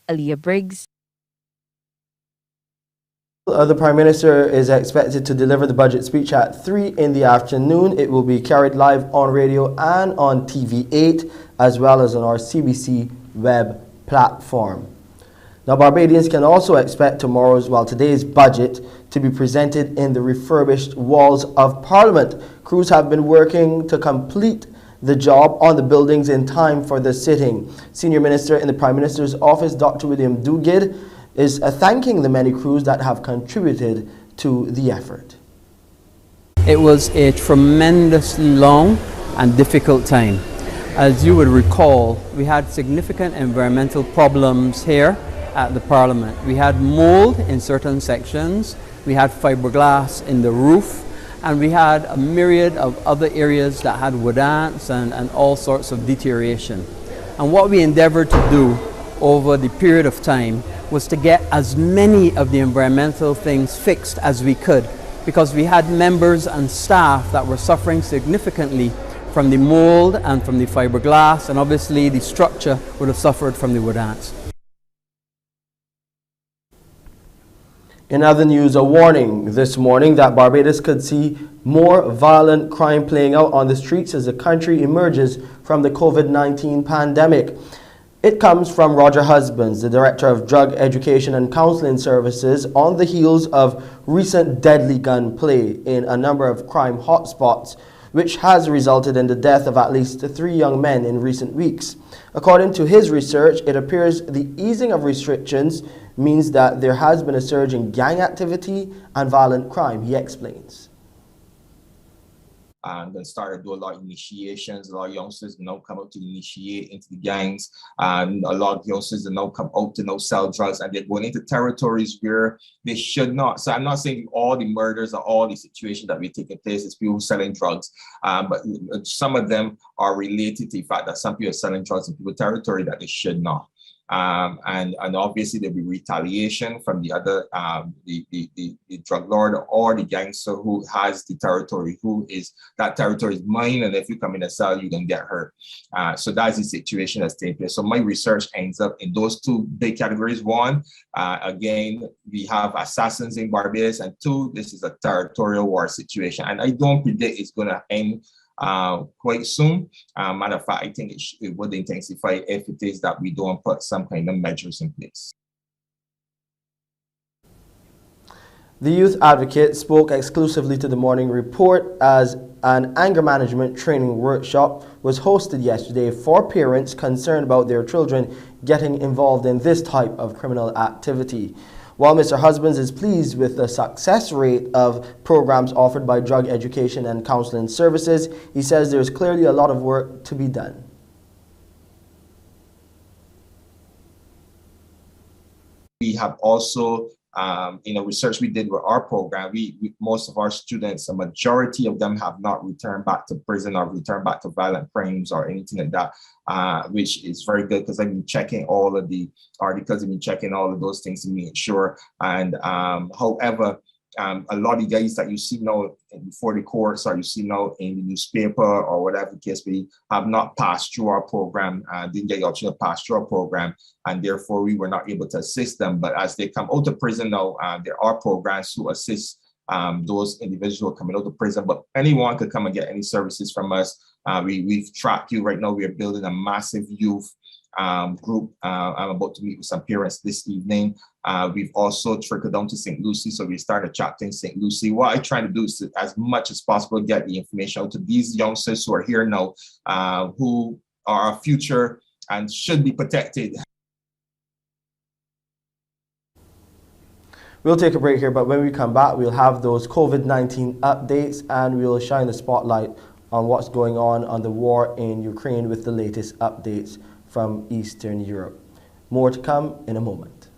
Aaliyah Briggs. The Prime Minister is expected to deliver the budget speech at 3 in the afternoon. It will be carried live on radio and on TV8, as well as on our CBC web platform. Now, Barbadians can also expect today's budget to be presented in the refurbished walls of Parliament. Crews have been working to complete the job on the buildings in time for the sitting. Senior Minister in the Prime Minister's office, Dr. William Dugid, is thanking the many crews that have contributed to the effort. It was a tremendously long and difficult time. As you would recall, we had significant environmental problems here at the Parliament. We had mold in certain sections, we had fiberglass in the roof, and we had a myriad of other areas that had wood ants and all sorts of deterioration. And what we endeavored to do over the period of time was to get as many of the environmental things fixed as we could, because we had members and staff that were suffering significantly from the mold and from the fiberglass, and obviously the structure would have suffered from the wood ants. In other news, a warning this morning that Barbados could see more violent crime playing out on the streets as the country emerges from the COVID-19 pandemic. It comes from Roger Husbands, the Director of Drug Education and Counseling Services, on the heels of recent deadly gunplay in a number of crime hotspots, which has resulted in the death of at least 3 young men in recent weeks. According to his research, it appears the easing of restrictions means that there has been a surge in gang activity and violent crime. He explains. And then started do a lot of initiations. A lot of youngsters now come out to initiate into the gangs. And a lot of youngsters now come out to now sell drugs, and they're going into territories where they should not. So I'm not saying all the murders or all the situations that we're taking place is people selling drugs, but some of them are related to the fact that some people are selling drugs in people's territory that they should not. And obviously there'll be retaliation from the other, the drug lord or the gangster who has the territory, who is, that territory is mine, and if you come in a cell, you can get hurt. So that's the situation that's taking place. So my research ends up in those 2 big categories. 1, again, we have assassins in Barbados, and 2, this is a territorial war situation. And I don't predict it's going to end quite soon. Matter of fact, I think it would intensify if it is that we don't put some kind of measures in place. The youth advocate spoke exclusively to the Morning Report as an anger management training workshop was hosted yesterday for parents concerned about their children getting involved in this type of criminal activity. While Mr. Husbands is pleased with the success rate of programs offered by Drug Education and Counseling Services, he says there's clearly a lot of work to be done. We have also, research we did with our program, we most of our students, a majority of them have not returned back to prison or returned back to violent crimes or anything like that, which is very good, because I've been checking all of the articles, I've been checking all of those things to make sure. And however, a lot of the guys that you see now before the courts, or you see now in the newspaper or whatever the case be, have not passed through our program, didn't get the opportunity to pass through our program, and therefore we were not able to assist them. But as they come out of prison now, there are programs to assist those individuals coming out of prison. But anyone could come and get any services from us. We've tracked you right now. We are building a massive youth group. I'm about to meet with some parents this evening. We've also trickled down to St. Lucie, so we started a chapter in St. Lucie. What I try to do is to, as much as possible, get the information out to these youngsters who are here now, who are our future and should be protected. We'll take a break here, but when we come back, we'll have those COVID-19 updates, and we'll shine the spotlight on what's going on the war in Ukraine with the latest updates from Eastern Europe. More to come in a moment.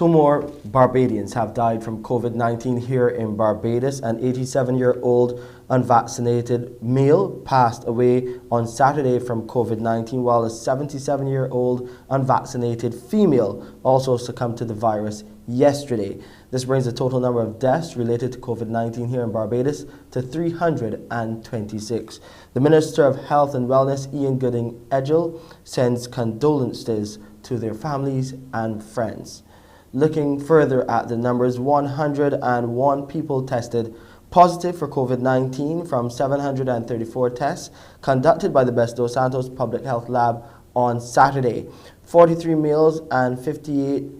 Two more Barbadians have died from COVID-19 here in Barbados. An 87-year-old unvaccinated male passed away on Saturday from COVID-19, while a 77-year-old unvaccinated female also succumbed to the virus yesterday. This brings the total number of deaths related to COVID-19 here in Barbados to 326. The Minister of Health and Wellness, Ian Gooding-Edgell, sends condolences to their families and friends. Looking further at the numbers, 101 people tested positive for COVID-19 from 734 tests conducted by the Best dos Santos Public Health Lab on Saturday. 43 were males and 58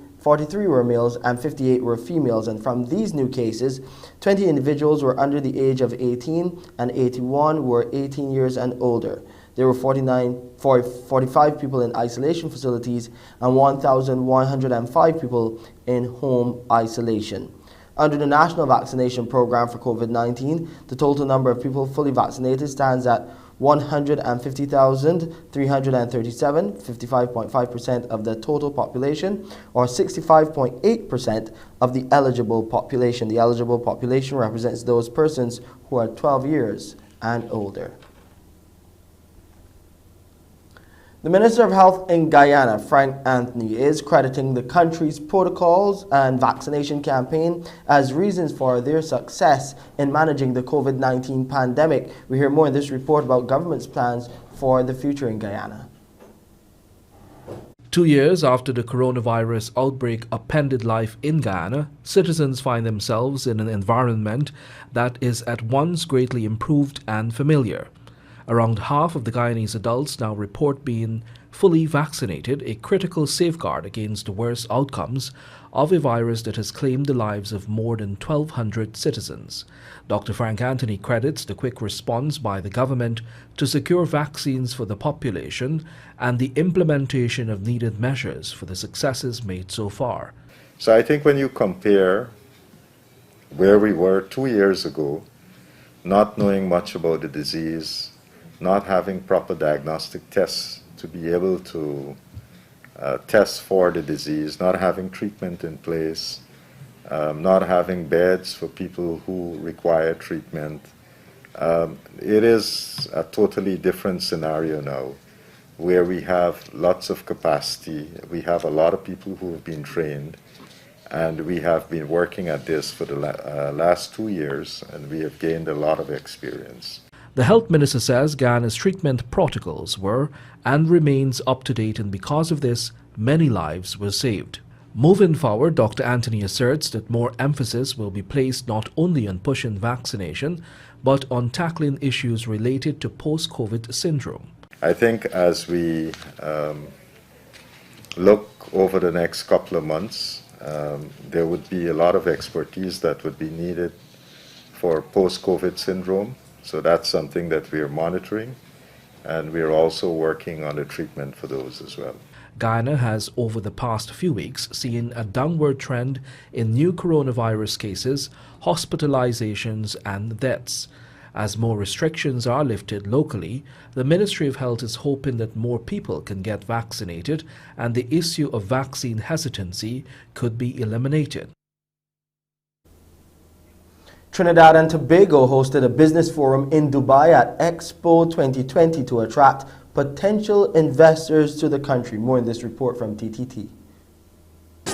were females, and from these new cases, 20 individuals were under the age of 18 and 81 were 18 years and older. There were 45 people in isolation facilities and 1,105 people in home isolation. Under the National Vaccination Program for COVID-19, the total number of people fully vaccinated stands at 150,337, 55.5% of the total population, or 65.8% of the eligible population. The eligible population represents those persons who are 12 years and older. The Minister of Health in Guyana, Frank Anthony, is crediting the country's protocols and vaccination campaign as reasons for their success in managing the COVID-19 pandemic. We hear more in this report about government's plans for the future in Guyana. 2 years after the coronavirus outbreak upended life in Guyana, citizens find themselves in an environment that is at once greatly improved and familiar. Around half of the Guyanese adults now report being fully vaccinated, a critical safeguard against the worst outcomes of a virus that has claimed the lives of more than 1,200 citizens. Dr. Frank Anthony credits the quick response by the government to secure vaccines for the population and the implementation of needed measures for the successes made so far. So I think when you compare where we were 2 years ago, not knowing much about the disease, not having proper diagnostic tests to be able to test for the disease, not having treatment in place, not having beds for people who require treatment. It is a totally different scenario now, where we have lots of capacity, we have a lot of people who have been trained, and we have been working at this for the last 2 years, and we have gained a lot of experience. The health minister says Guyana's treatment protocols were and remains up to date, and because of this, many lives were saved. Moving forward, Dr. Anthony asserts that more emphasis will be placed not only on pushing vaccination, but on tackling issues related to post-COVID syndrome. I think as we look over the next couple of months, there would be a lot of expertise that would be needed for post-COVID syndrome. So that's something that we are monitoring, and we are also working on the treatment for those as well. Guyana has, over the past few weeks, seen a downward trend in new coronavirus cases, hospitalizations and deaths. As more restrictions are lifted locally, the Ministry of Health is hoping that more people can get vaccinated and the issue of vaccine hesitancy could be eliminated. Trinidad and Tobago hosted a business forum in Dubai at Expo 2020 to attract potential investors to the country. More in this report from TTT.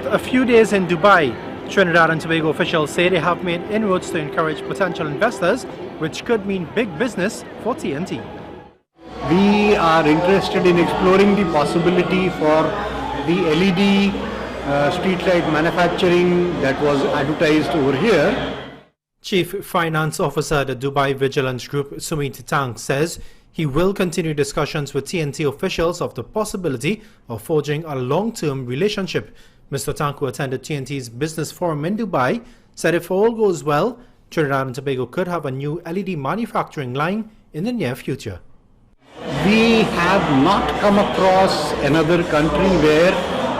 A few days in Dubai, Trinidad and Tobago officials say they have made inroads to encourage potential investors, which could mean big business for TNT. We are interested in exploring the possibility for the LED streetlight manufacturing that was advertised over here. Chief Finance Officer at the Dubai Vigilance Group, Sumit Tang, says he will continue discussions with TNT officials of the possibility of forging a long-term relationship. Mr. Tang, who attended TNT's business forum in Dubai, said if all goes well, Trinidad and Tobago could have a new LED manufacturing line in the near future. We have not come across another country where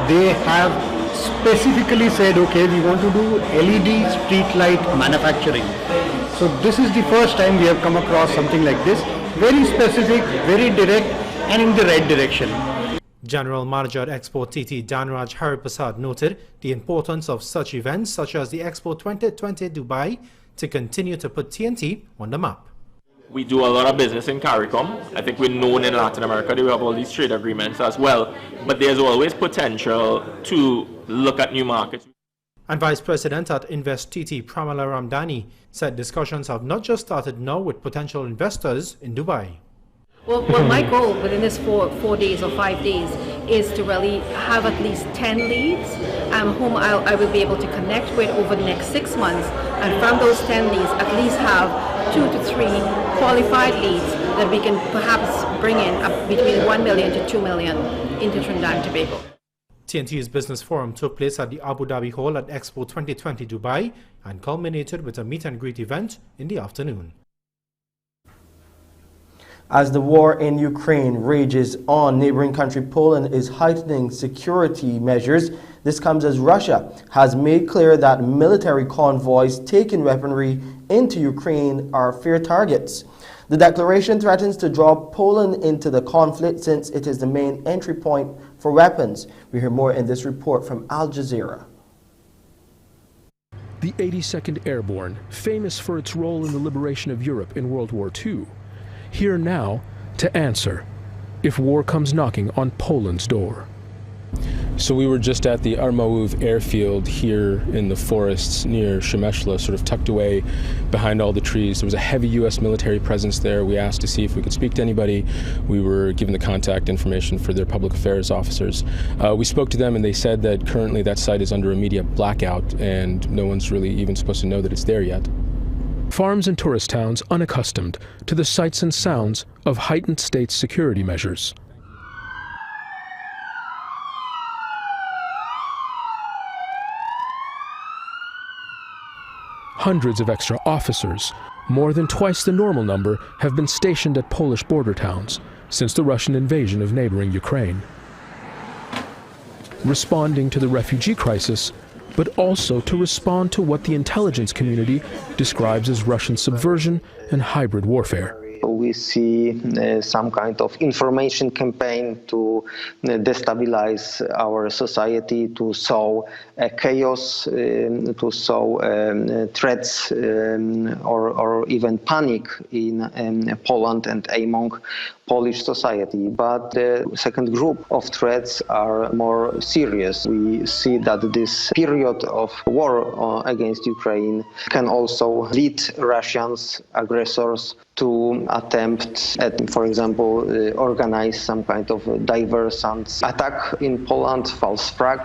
they have specifically said, okay, we want to do LED streetlight manufacturing. So this is the first time we have come across something like this. Very specific, very direct, and in the right direction. General Manager at Expo TT Danraj Hariprasad noted the importance of such events such as the Expo 2020 Dubai to continue to put TNT on the map. We do a lot of business in CARICOM. I think we're known in Latin America. We have all these trade agreements as well. But there's always potential to look at new markets. And Vice President at Invest TT Pramila Ramdani said discussions have not just started now with potential investors in Dubai. Well, my goal within this 4 days or 5 days is to really have at least 10 leads whom I will be able to connect with over the next 6 months. And from those 10 leads, at least have 2 to 3 qualified leads that we can perhaps bring in between 1 million to 2 million into Trinidad and Tobago. TNT's business forum took place at the Abu Dhabi Hall at Expo 2020 Dubai and culminated with a meet and greet event in the afternoon. As the war in Ukraine rages on, neighboring country Poland is heightening security measures. This comes as Russia has made clear that military convoys taking weaponry into Ukraine are fair targets. The declaration threatens to draw Poland into the conflict since it is the main entry point for weapons. We hear more in this report from Al Jazeera. The 82nd Airborne, famous for its role in the liberation of Europe in World War II, here now to answer if war comes knocking on Poland's door. So we were just at the Armauv airfield here in the forests near Przemyśl, sort of tucked away behind all the trees. There was a heavy U.S. military presence there. We asked to see if we could speak to anybody. We were given the contact information for their public affairs officers. We spoke to them and they said that currently that site is under a media blackout and no one's really even supposed to know that it's there yet. Farms and tourist towns unaccustomed to the sights and sounds of heightened state security measures. Hundreds of extra officers, more than twice the normal number, have been stationed at Polish border towns since the Russian invasion of neighboring Ukraine. Responding to the refugee crisis, but also to respond to what the intelligence community describes as Russian subversion and hybrid warfare. We see some kind of information campaign to destabilize our society, to sow chaos, to sow threats or even panic in Poland and among Polish society. But the second group of threats are more serious. We see that this period of war against Ukraine can also lead Russians, aggressors, to attempt at, for example, organize some kind of diversant attack in Poland, false flag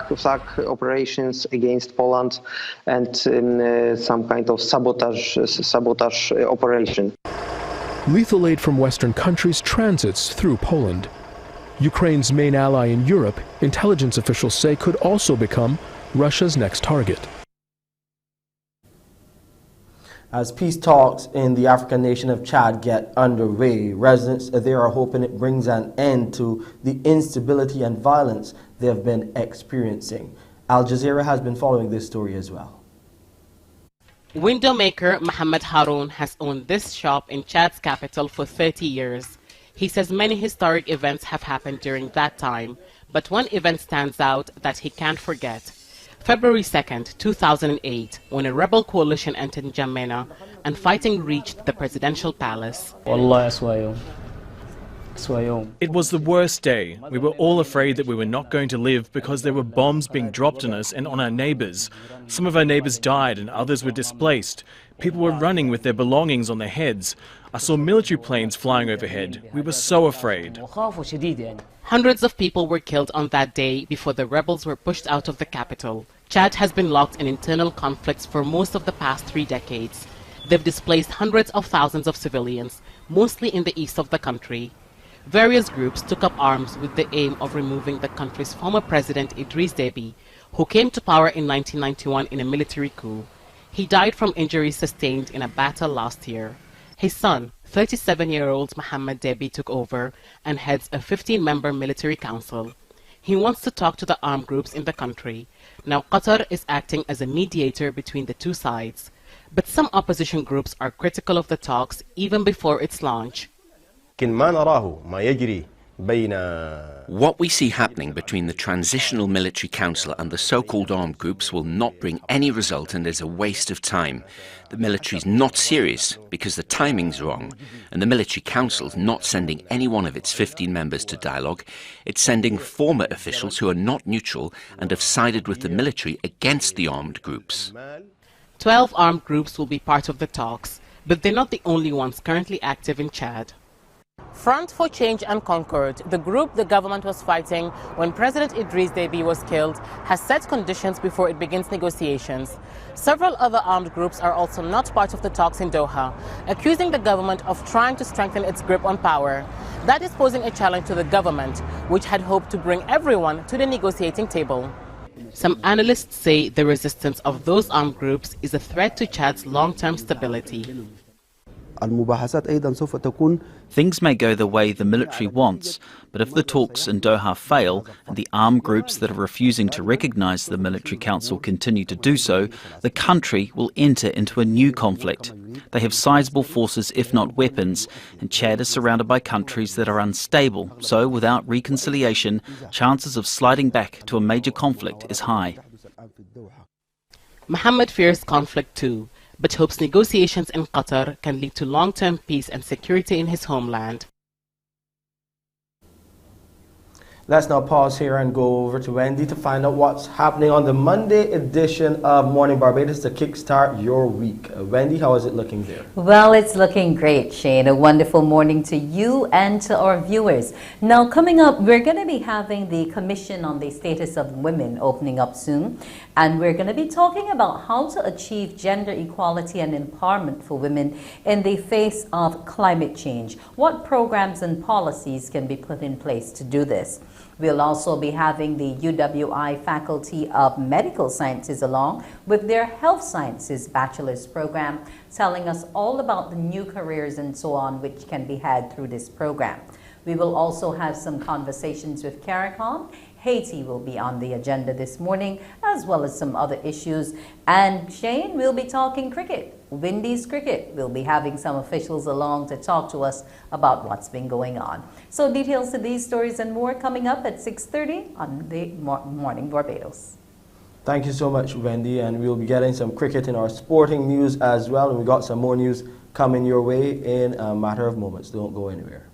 operations against Poland, and some kind of sabotage operation. Lethal aid from Western countries transits through Poland. Ukraine's main ally in Europe, intelligence officials say, could also become Russia's next target. As peace talks in the African nation of Chad get underway, residents there are hoping it brings an end to the instability and violence they have been experiencing. Al Jazeera has been following this story as well. Window maker Mohammed Haroun has owned this shop in Chad's capital for 30 years. He says many historic events have happened during that time, but one event stands out that he can't forget. February 2nd, 2008, when a rebel coalition entered N'Djamena and fighting reached the presidential palace. It was the worst day. We were all afraid that we were not going to live because there were bombs being dropped on us and on our neighbors. Some of our neighbors died and others were displaced. People were running with their belongings on their heads. I saw military planes flying overhead. We were so afraid. Hundreds of people were killed on that day before the rebels were pushed out of the capital. Chad has been locked in internal conflicts for most of the past 3 decades. They've displaced hundreds of thousands of civilians, mostly in the east of the country. Various groups took up arms with the aim of removing the country's former president Idriss Déby, who came to power in 1991 in a military coup. He died from injuries sustained in a battle last year. His son, 37-year-old Mohammed Déby, took over and heads a 15-member military council. He wants to talk to the armed groups in the country. Now Qatar is acting as a mediator between the two sides. But some opposition groups are critical of the talks even before its launch. ما نراه ما يجري What we see happening between the Transitional Military Council and the so-called armed groups will not bring any result and is a waste of time. The military's not serious because the timing's wrong, and the Military Council's not sending any one of its 15 members to dialogue. It's sending former officials who are not neutral and have sided with the military against the armed groups. 12 armed groups will be part of the talks, but they're not the only ones currently active in Chad. Front for Change and Concord, the group the government was fighting when President Idris Deby was killed, has set conditions before it begins negotiations. Several other armed groups are also not part of the talks in Doha, accusing the government of trying to strengthen its grip on power. That is posing a challenge to the government, which had hoped to bring everyone to the negotiating table. Some analysts say the resistance of those armed groups is a threat to Chad's long-term stability. Things may go the way the military wants, but if the talks in Doha fail and the armed groups that are refusing to recognise the military council continue to do so, the country will enter into a new conflict. They have sizable forces, if not weapons, and Chad is surrounded by countries that are unstable, so without reconciliation, chances of sliding back to a major conflict is high. Mohammed fears conflict too, but hopes negotiations in Qatar can lead to long-term peace and security in his homeland. Let's now pause here and go over to Wendy to find out what's happening on the Monday edition of Morning Barbados to kickstart your week. Wendy, how is it looking there? Well, it's looking great, Shane. A wonderful morning to you and to our viewers. Now, coming up, we're going to be having the Commission on the Status of Women opening up soon. And we're going to be talking about how to achieve gender equality and empowerment for women in the face of climate change. What programs and policies can be put in place to do this? We'll also be having the UWI Faculty of Medical Sciences along with their Health Sciences Bachelor's Program, telling us all about the new careers and so on which can be had through this program. We will also have some conversations with CARICOM. Haiti will be on the agenda this morning, as well as some other issues. And Shane, we'll be talking cricket, Windies cricket. We'll be having some officials along to talk to us about what's been going on. So details to these stories and more coming up at 6:30 on the Morning Barbados. Thank you so much, Wendy. And we'll be getting some cricket in our sporting news as well. And we got some more news coming your way in a matter of moments. Don't go anywhere.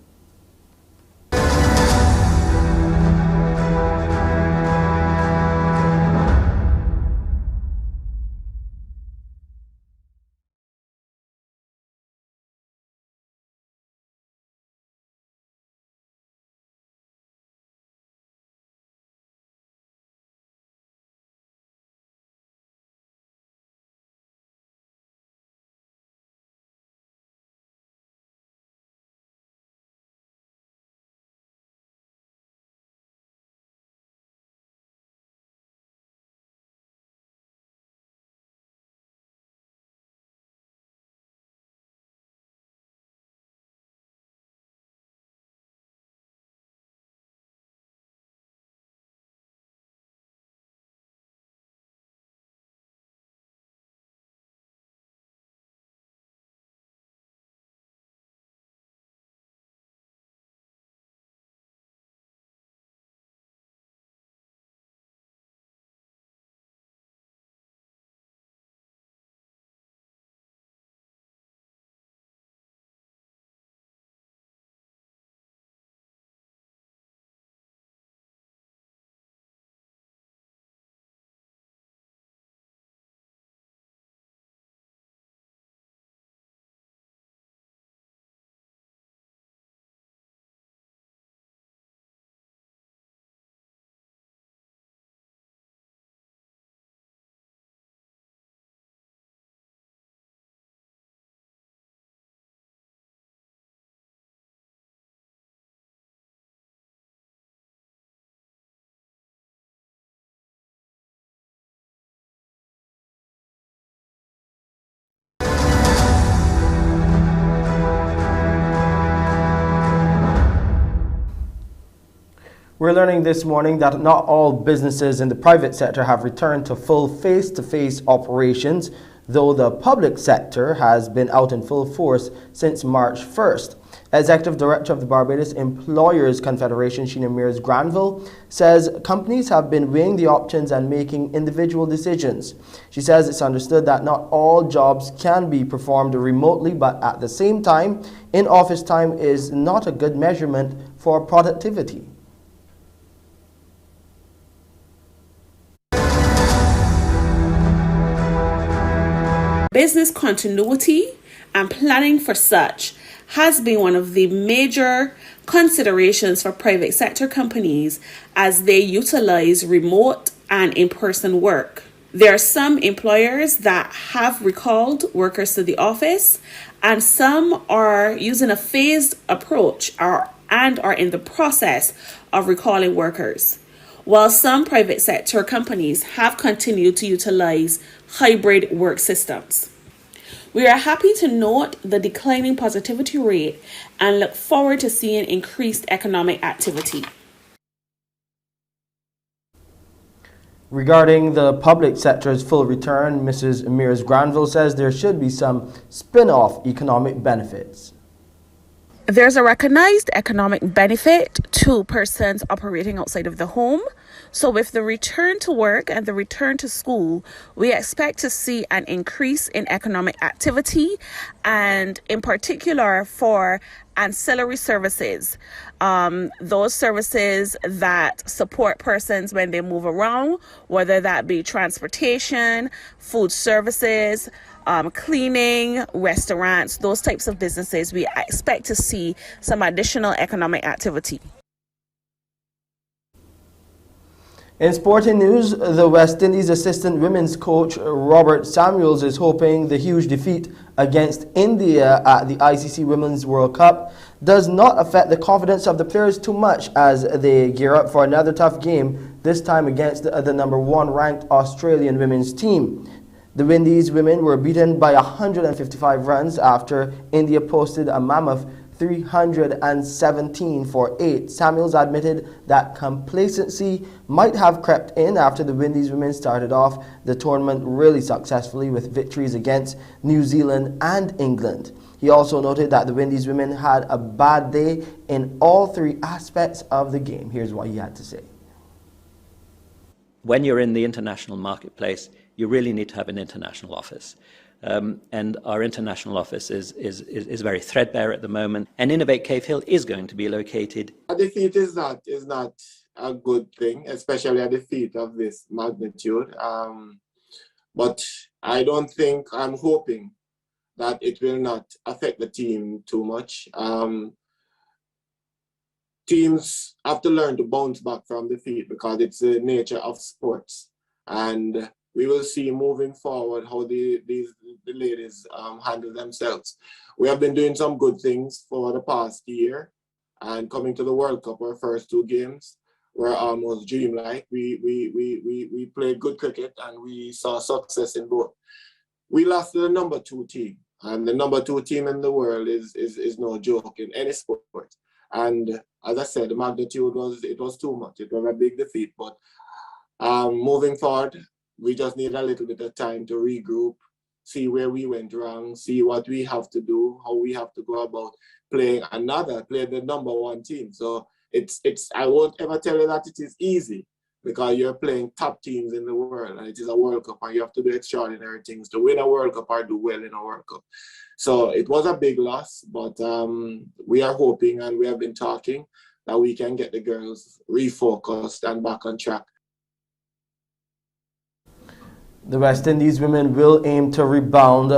We're learning this morning that not all businesses in the private sector have returned to full face-to-face operations, though the public sector has been out in full force since March 1st. Executive Director of the Barbados Employers Confederation, Sheena Mears Granville, says companies have been weighing the options and making individual decisions. She says it's understood that not all jobs can be performed remotely, but at the same time, in-office time is not a good measurement for productivity. Business continuity and planning for such has been one of the major considerations for private sector companies as they utilize remote and in-person work. There are some employers that have recalled workers to the office, and some are using a phased approach and are in the process of recalling workers, while some private sector companies have continued to utilize hybrid work systems. We are happy to note the declining positivity rate and look forward to seeing increased economic activity. Regarding the public sector's full return, Mrs. Mears Granville says there should be some spin-off economic benefits. There's a recognized economic benefit to persons operating outside of the home. So with the return to work and the return to school, we expect to see an increase in economic activity, and in particular for ancillary services, those services that support persons when they move around, whether that be transportation, food services, cleaning, restaurants, those types of businesses. We expect to see some additional economic activity. In sporting news, the West Indies assistant women's coach Robert Samuels is hoping the huge defeat against India at the ICC Women's World Cup does not affect the confidence of the players too much as they gear up for another tough game, this time against the number 1 ranked Australian women's team. The Windies women were beaten by 155 runs after India posted a mammoth 317 for 8. Samuels admitted that complacency might have crept in after the Windies women started off the tournament really successfully with victories against New Zealand and England. He also noted that the Windies women had a bad day in all 3 aspects of the game. Here's what he had to say. When you're in the international marketplace, you really need to have an international office. And our international office is very threadbare at the moment. And Innovate Cave Hill is going to be located. A defeat is not a good thing, especially a defeat of this magnitude. But I don't think, I'm hoping that it will not affect the team too much. Teams have to learn to bounce back from defeat because it's the nature of sports. And we will see moving forward how the ladies handle themselves. We have been doing some good things for the past year, and coming to the World Cup, our first 2 games were almost dreamlike. We played good cricket and we saw success in both. We lost to the number 2 team, and the number 2 team in the world is no joke in any sport. And as I said, the magnitude was too much. It was a big defeat, but moving forward, we just need a little bit of time to regroup, see where we went wrong, see what we have to do, how we have to go about play the number 1 team. So I won't ever tell you that it is easy because you're playing top teams in the world and it is a World Cup and you have to do extraordinary things to win a World Cup or do well in a World Cup. So it was a big loss, but we are hoping and we have been talking that we can get the girls refocused and back on track. The West Indies women will aim to rebound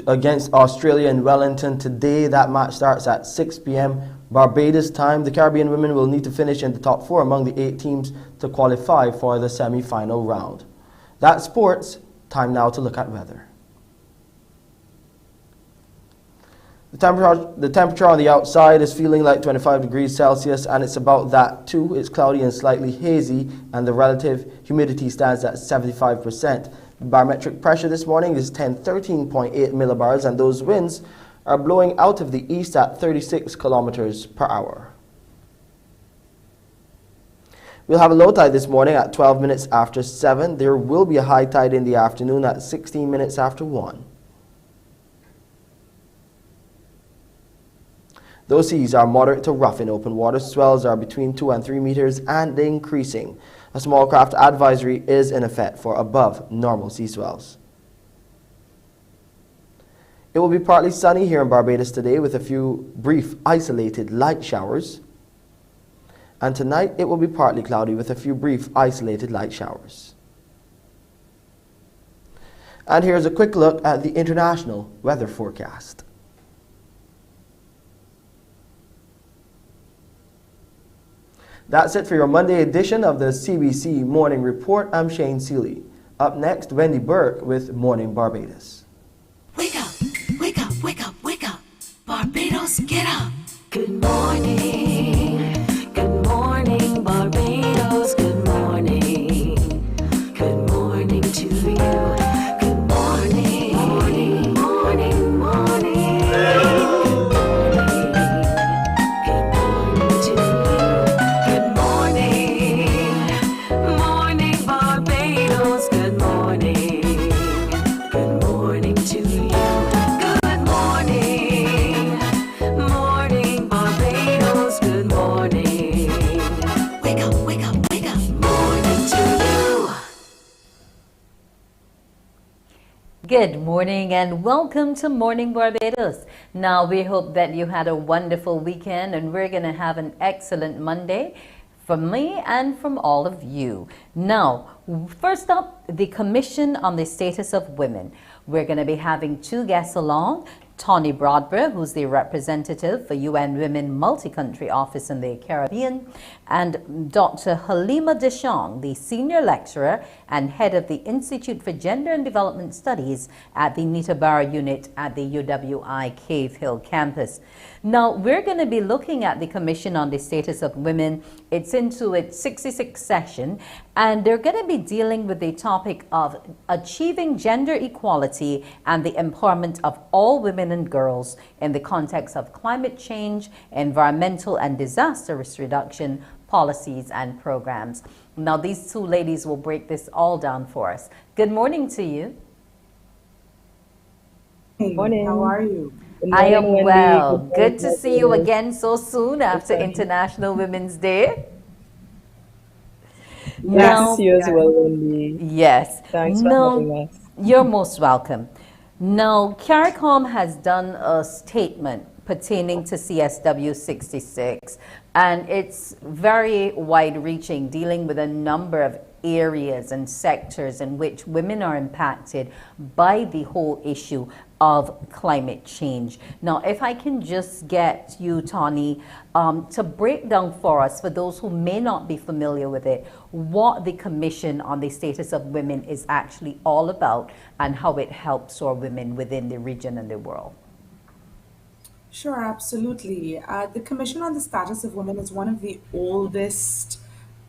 against Australia in Wellington today. That match starts at 6 p.m. Barbados time. The Caribbean women will need to finish in the top 4 among the 8 teams to qualify for the semi-final round. That's sports. Time now to look at weather. The temperature on the outside is feeling like 25 degrees Celsius, and it's about that too. It's cloudy and slightly hazy, and the relative humidity stands at 75%. The barometric pressure this morning is 13.8 millibars, and those winds are blowing out of the east at 36 kilometers per hour. We'll have a low tide this morning at 12 minutes after 7. There will be a high tide in the afternoon at 16 minutes after 1. Those seas are moderate to rough in open water. Swells are between 2 and 3 meters and increasing. A small craft advisory is in effect for above normal sea swells. It will be partly sunny here in Barbados today with a few brief isolated light showers. And tonight it will be partly cloudy with a few brief isolated light showers. And here's a quick look at the international weather forecast. That's it for your Monday edition of the CBC Morning Report. I'm Shane Seeley. Up next, Wendy Burke with Morning Barbados. Wake up, wake up, wake up, wake up. Barbados, get up. Good morning. Good morning, Barbados. Good morning. Good morning to you. Good morning. Morning, morning, morning. Good morning to you. Good morning. Morning, Barbados. Good morning. Good morning to you. Good morning. Morning, Barbados. Good morning. Wake up, wake up, wake up. Morning to you. Good morning and welcome to Morning Barbados. Now we hope that you had a wonderful weekend and we're going to have an excellent Monday from me and from all of you. Now, first up, the Commission on the Status of Women. We're going to be having two guests along. Tony Broadborough, who's the representative for UN Women Multi-Country Office in the Caribbean, and Dr. Halima Deshong, the senior lecturer and head of the Institute for Gender and Development Studies at the Nitabara unit at the UWI Cave Hill campus. Now, we're going to be looking at the Commission on the Status of Women. It's into its 66th session, and they're going to be dealing with the topic of achieving gender equality and the empowerment of all women and girls in the context of climate change, environmental and disaster risk reduction policies and programs. Now, these two ladies will break this all down for us. Good morning to you. Good morning. How are you? I am well. Good to see you again so soon after International Women's Day. Yes, you as well, Wendy. Yes. Thanks for having us. You're most welcome. Now, CARICOM has done a statement pertaining to CSW 66, and it's very wide-reaching, dealing with a number of areas and sectors in which women are impacted by the whole issue of climate change. Now, if I can just get you, Tony, to break down for us, for those who may not be familiar with it, what the Commission on the Status of Women is actually all about and how it helps our women within the region and the world. Sure, absolutely. The Commission on the Status of Women is one of the oldest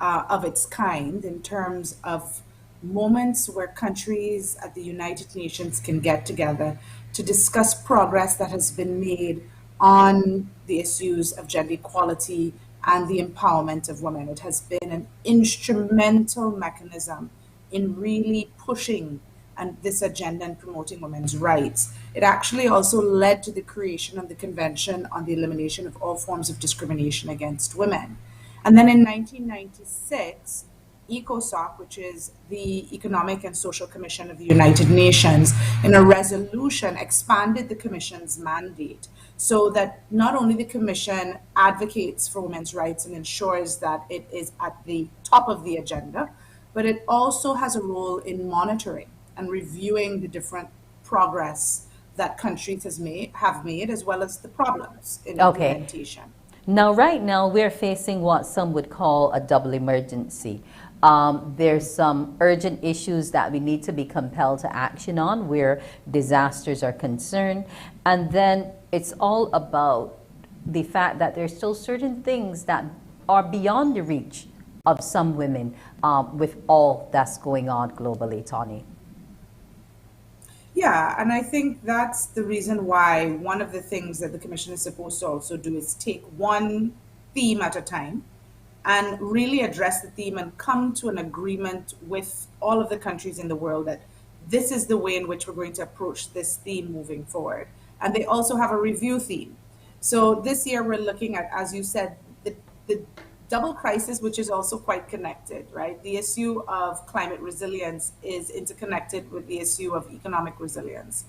of its kind in terms of moments where countries at the United Nations can get together to discuss progress that has been made on the issues of gender equality and the empowerment of women. It has been an instrumental mechanism in really pushing this agenda and promoting women's rights. It actually also led to the creation of the Convention on the Elimination of All Forms of Discrimination Against Women. And then in 1996, ECOSOC, which is the Economic and Social Commission of the United Nations, in a resolution expanded the Commission's mandate so that not only the Commission advocates for women's rights and ensures that it is at the top of the agenda, but it also has a role in monitoring and reviewing the different progress that countries have made, as well as the problems in implementation. Now, right now, we're facing what some would call a double emergency. There's some urgent issues that we need to be compelled to action on where disasters are concerned. And then it's all about the fact that there's still certain things that are beyond the reach of some women with all that's going on globally, Tony. Yeah, and I think that's the reason why one of the things that the Commission is supposed to also do is take one theme at a time and really address the theme and come to an agreement with all of the countries in the world that this is the way in which we're going to approach this theme moving forward. And they also have a review theme. So this year we're looking at, as you said, the double crisis, which is also quite connected, right? The issue of climate resilience is interconnected with the issue of economic resilience.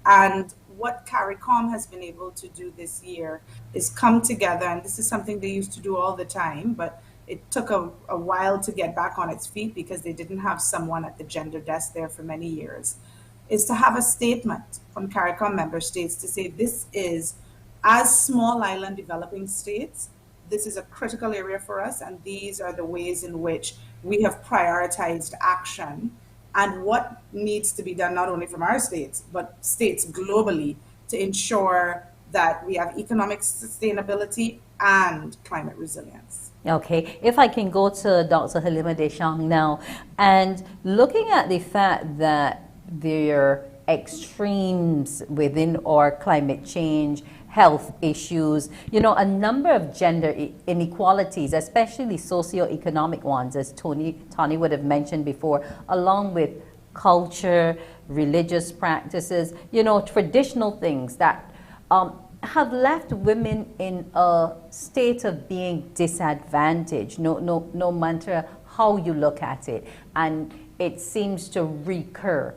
And what CARICOM has been able to do this year is come together, and this is something they used to do all the time, but it took a while to get back on its feet because they didn't have someone at the gender desk there for many years, is to have a statement from CARICOM member states to say this is, as small island developing states, this is a critical area for us, and these are the ways in which we have prioritized action and what needs to be done not only from our states, but states globally to ensure that we have economic sustainability and climate resilience. Okay, if I can go to Dr. Halima Deschamps now, and looking at the fact that there are extremes within our climate change, health issues, you know, a number of gender inequalities, especially socioeconomic ones, as Tony would have mentioned before, along with culture, religious practices, you know, traditional things that have left women in a state of being disadvantaged, no matter how you look at it, and it seems to recur.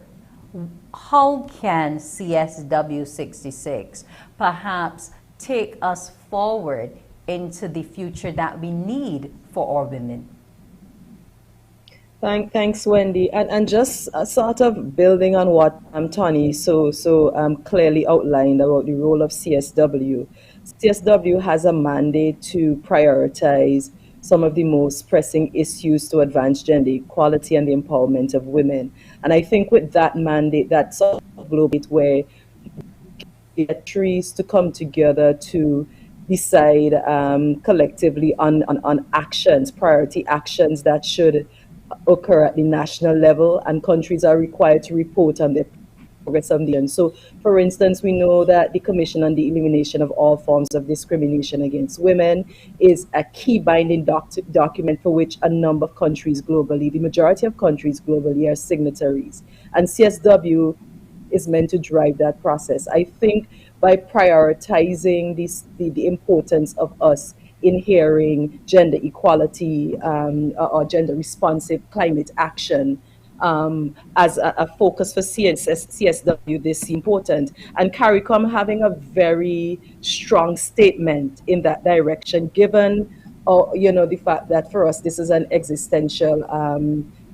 How can CSW 66 perhaps take us forward into the future that we need for our women? Thanks, Wendy. And just sort of building on what Tony so clearly outlined about the role of CSW. CSW has a mandate to prioritize some of the most pressing issues to advance gender equality and the empowerment of women. And I think with that mandate, that sort of global where trees to come together to decide collectively on actions, priority actions that should occur at the national level, and countries are required to report on their progress on the end. So, for instance, we know that the Commission on the Elimination of All Forms of Discrimination Against Women is a key binding document for which a number of countries globally, the majority of countries globally, are signatories. And CSW is meant to drive that process. I think by prioritizing the importance of us inhering gender equality or gender responsive climate action as a focus for CSW, this is important. And CARICOM having a very strong statement in that direction, given the fact that for us this is an existential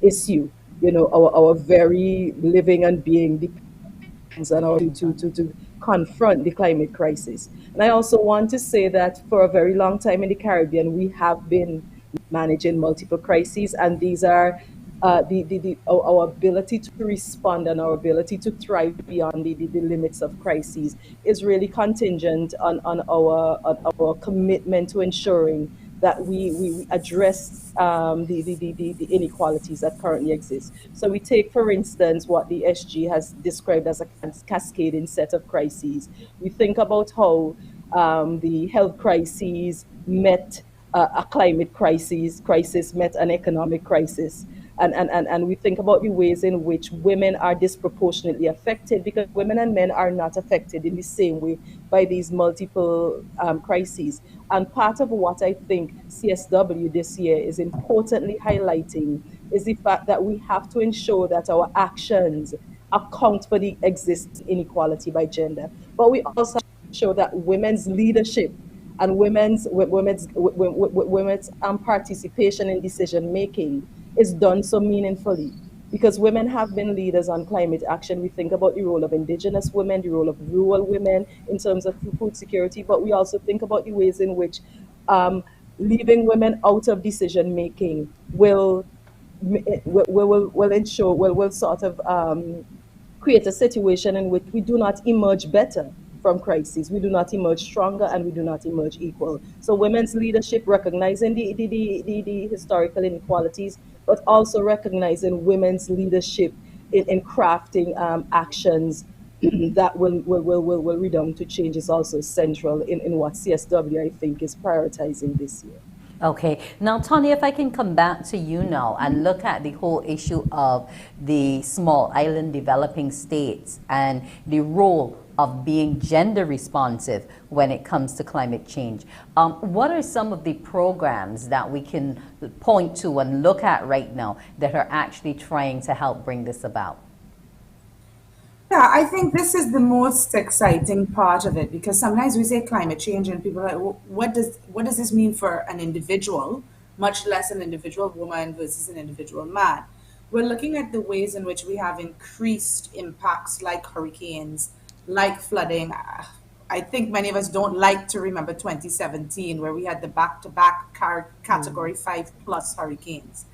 issue. You know, our very living and being depends on our to confront the climate crisis. And I also want to say that for a very long time in the Caribbean, we have been managing multiple crises, and these are our ability to respond and our ability to thrive beyond the limits of crises is really contingent on our commitment to ensuring that we address the inequalities that currently exist. So we take, for instance, what the SG has described as a cascading set of crises. We think about how the health crises met a climate crisis met an economic crisis. And we think about the ways in which women are disproportionately affected, because women and men are not affected in the same way by these multiple crises. And part of what I think CSW this year is importantly highlighting is the fact that we have to ensure that our actions account for the existing inequality by gender. But we also have to ensure that women's leadership and women's participation in decision making is done so meaningfully, because women have been leaders on climate action. We think about the role of indigenous women, the role of rural women in terms of food security, but we also think about the ways in which leaving women out of decision making will sort of create a situation in which we do not emerge better from crises. We do not emerge stronger, and we do not emerge equal. So women's leadership, recognizing the historical inequalities, but also recognizing women's leadership in crafting actions that will redound to change is also central in what CSW, I think, is prioritizing this year. Okay. Now, Tony, if I can come back to you now and look at the whole issue of the small island developing states and the role of being gender responsive when it comes to climate change. What are some of the programs that we can point to and look at right now that are actually trying to help bring this about? Yeah, I think this is the most exciting part of it because sometimes we say climate change and people are like, what does this mean for an individual, much less an individual woman versus an individual man? We're looking at the ways in which we have increased impacts like hurricanes, like flooding. I think many of us don't like to remember 2017 where we had the back-to-back category 5 plus hurricanes.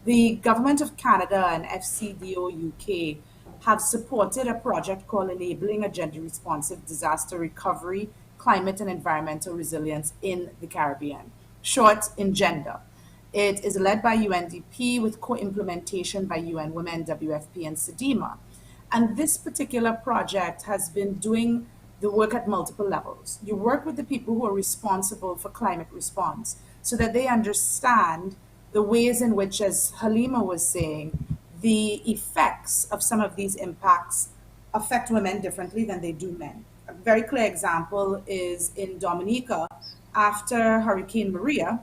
The government of Canada and FCDO UK have supported a project called Enabling a Gender Responsive Disaster Recovery, Climate and Environmental Resilience in the Caribbean, short in GENDER. It is led by UNDP with co-implementation by UN Women, WFP, and SEDEMA. And this particular project has been doing the work at multiple levels. You work with the people who are responsible for climate response so that they understand the ways in which, as Halima was saying, the effects of some of these impacts affect women differently than they do men. A very clear example is in Dominica, after Hurricane Maria,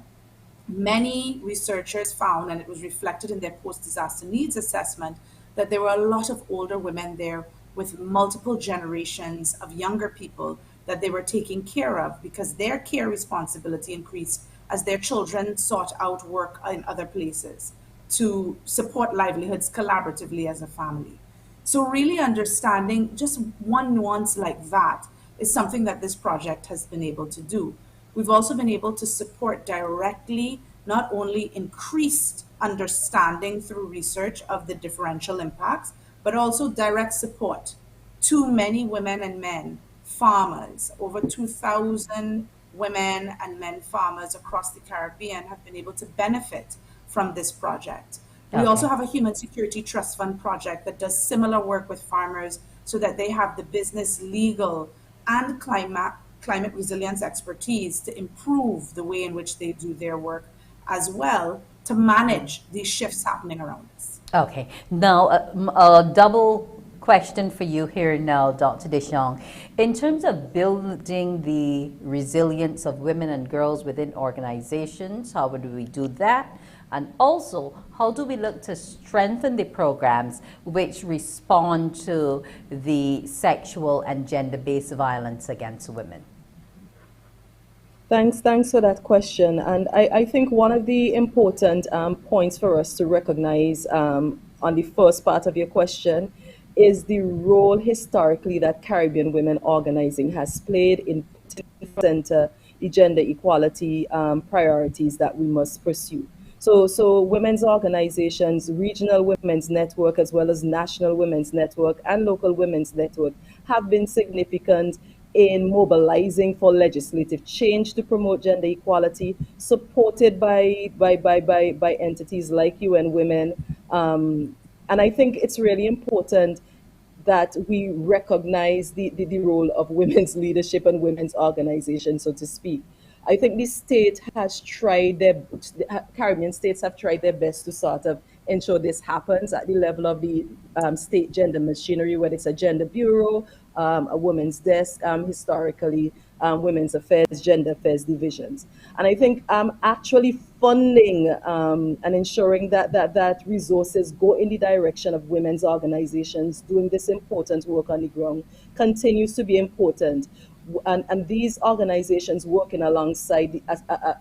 many researchers found, and it was reflected in their post-disaster needs assessment, that there were a lot of older women there with multiple generations of younger people that they were taking care of because their care responsibility increased as their children sought out work in other places to support livelihoods collaboratively as a family. So really understanding just one nuance like that is something that this project has been able to do. We've also been able to support directly not only increased understanding through research of the differential impacts, but also direct support to many women and men farmers. Over 2,000 women and men farmers across the Caribbean have been able to benefit from this project. We also have a Human Security Trust Fund project that does similar work with farmers so that they have the business, legal, and climate resilience expertise to improve the way in which they do their work as well to manage these shifts happening around us. Okay. Now, a double question for you here now, Dr. Deschamps. In terms of building the resilience of women and girls within organizations, how would we do that? And also, how do we look to strengthen the programs which respond to the sexual and gender-based violence against women? Thanks for that question. And I think one of the important points for us to recognize on the first part of your question is the role historically that Caribbean women organizing has played in center the gender equality priorities that we must pursue. So women's organizations, regional women's network, as well as national women's network and local women's network have been significant in mobilizing for legislative change to promote gender equality, supported by entities like UN Women. And I think it's really important that we recognize the role of women's leadership and women's organizations, so to speak. I think the state has tried the Caribbean states have tried their best to sort of ensure this happens at the level of the state gender machinery, whether it's a gender bureau, a women's desk, historically, women's affairs, gender affairs divisions. And I think actually funding and ensuring that resources go in the direction of women's organizations doing this important work on the ground continues to be important. And these organizations working alongside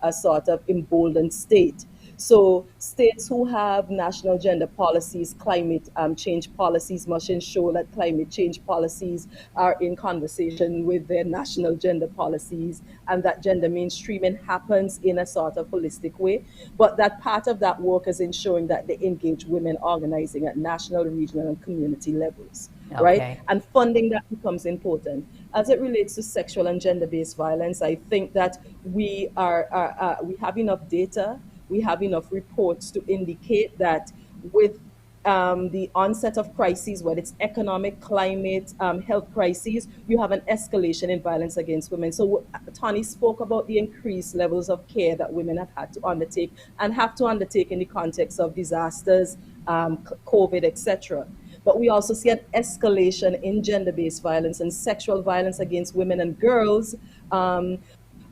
a sort of emboldened state. So states who have national gender policies, climate change policies must ensure that climate change policies are in conversation with their national gender policies and that gender mainstreaming happens in a sort of holistic way. But that part of that work is ensuring that they engage women organizing at national, regional, and community levels. Okay. Right? And funding that becomes important. As it relates to sexual and gender-based violence, I think that we have enough data, we have enough reports to indicate that with the onset of crises, whether it's economic, climate, health crises, you have an escalation in violence against women. So Tony spoke about the increased levels of care that women have had to undertake and have to undertake in the context of disasters, COVID, etc. But we also see an escalation in gender-based violence and sexual violence against women and girls.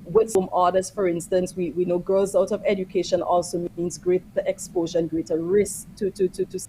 With some orders, for instance, we know girls out of education also means greater exposure and greater risk to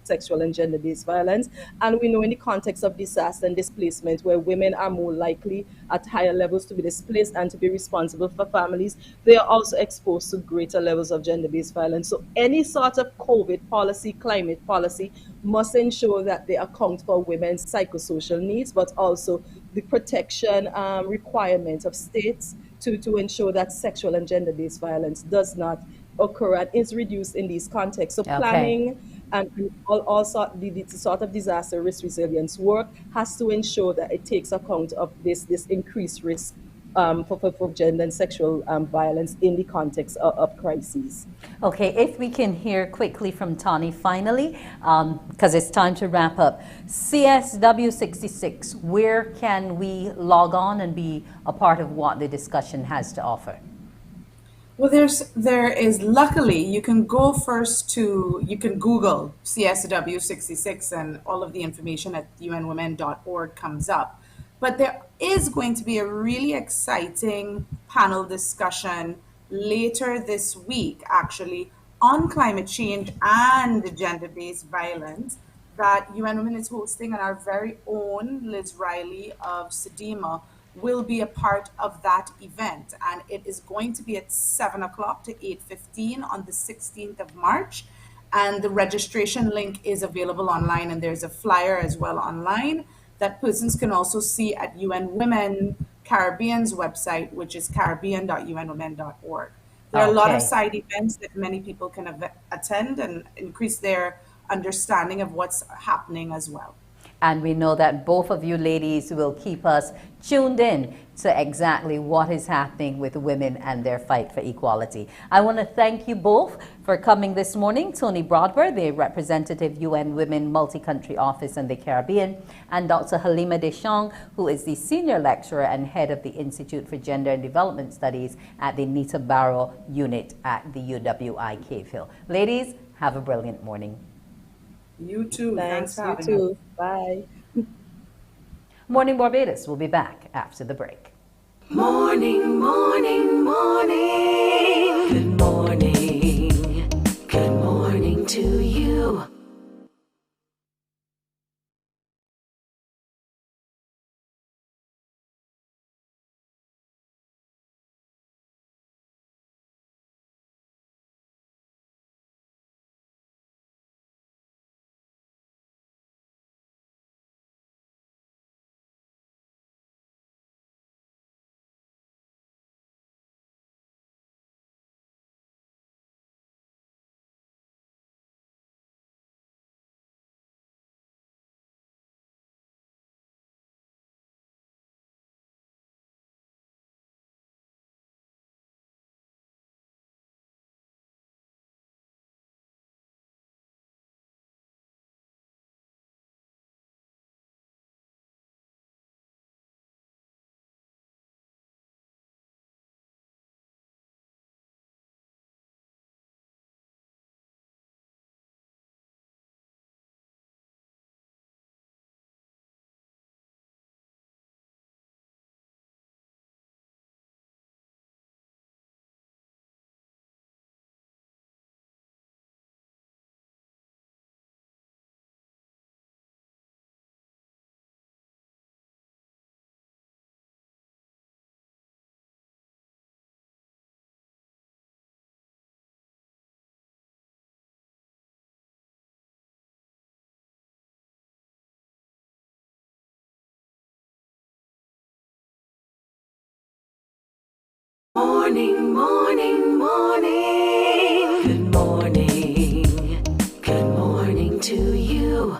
sexual and gender-based violence. And we know in the context of disaster and displacement, where women are more likely at higher levels to be displaced and to be responsible for families, they are also exposed to greater levels of gender-based violence. So any sort of COVID policy, climate policy, must ensure that they account for women's psychosocial needs, but also the protection requirement of states to ensure that sexual and gender-based violence does not occur and is reduced in these contexts. So planning and all the sort of disaster risk resilience work has to ensure that it takes account of this increased risk for gender and sexual violence in the context of crises. Okay, if we can hear quickly from Tani finally, because it's time to wrap up. CSW 66, where can we log on and be a part of what the discussion has to offer? Well, there is luckily you can go first to, you can Google CSW 66 and all of the information at unwomen.org comes up. But there is going to be a really exciting panel discussion later this week, actually, on climate change and gender-based violence that UN Women is hosting, and our very own Liz Riley of SEDEMA will be a part of that event. And it is going to be at 7 o'clock to 8:15 on the 16th of March. And the registration link is available online, and there's a flyer as well online that persons can also see at UN Women Caribbean's website, which is caribbean.unwomen.org. There are a lot of side events that many people can attend and increase their understanding of what's happening as well. And we know that both of you ladies will keep us tuned in to exactly what is happening with women and their fight for equality. I want to thank you both for coming this morning. Tony Broadbent, the representative UN Women Multi-Country Office in the Caribbean, and Dr. Halima Deschamps, who is the senior lecturer and head of the Institute for Gender and Development Studies at the Nita Barrow unit at the UWI Cave Hill. Ladies, have a brilliant morning. You too. Thanks, for you having too. us. Bye. Morning Barbados will be back after the break. Morning, morning, morning. Good morning. Good morning to you. Morning, morning, morning. Good morning. Good morning to you.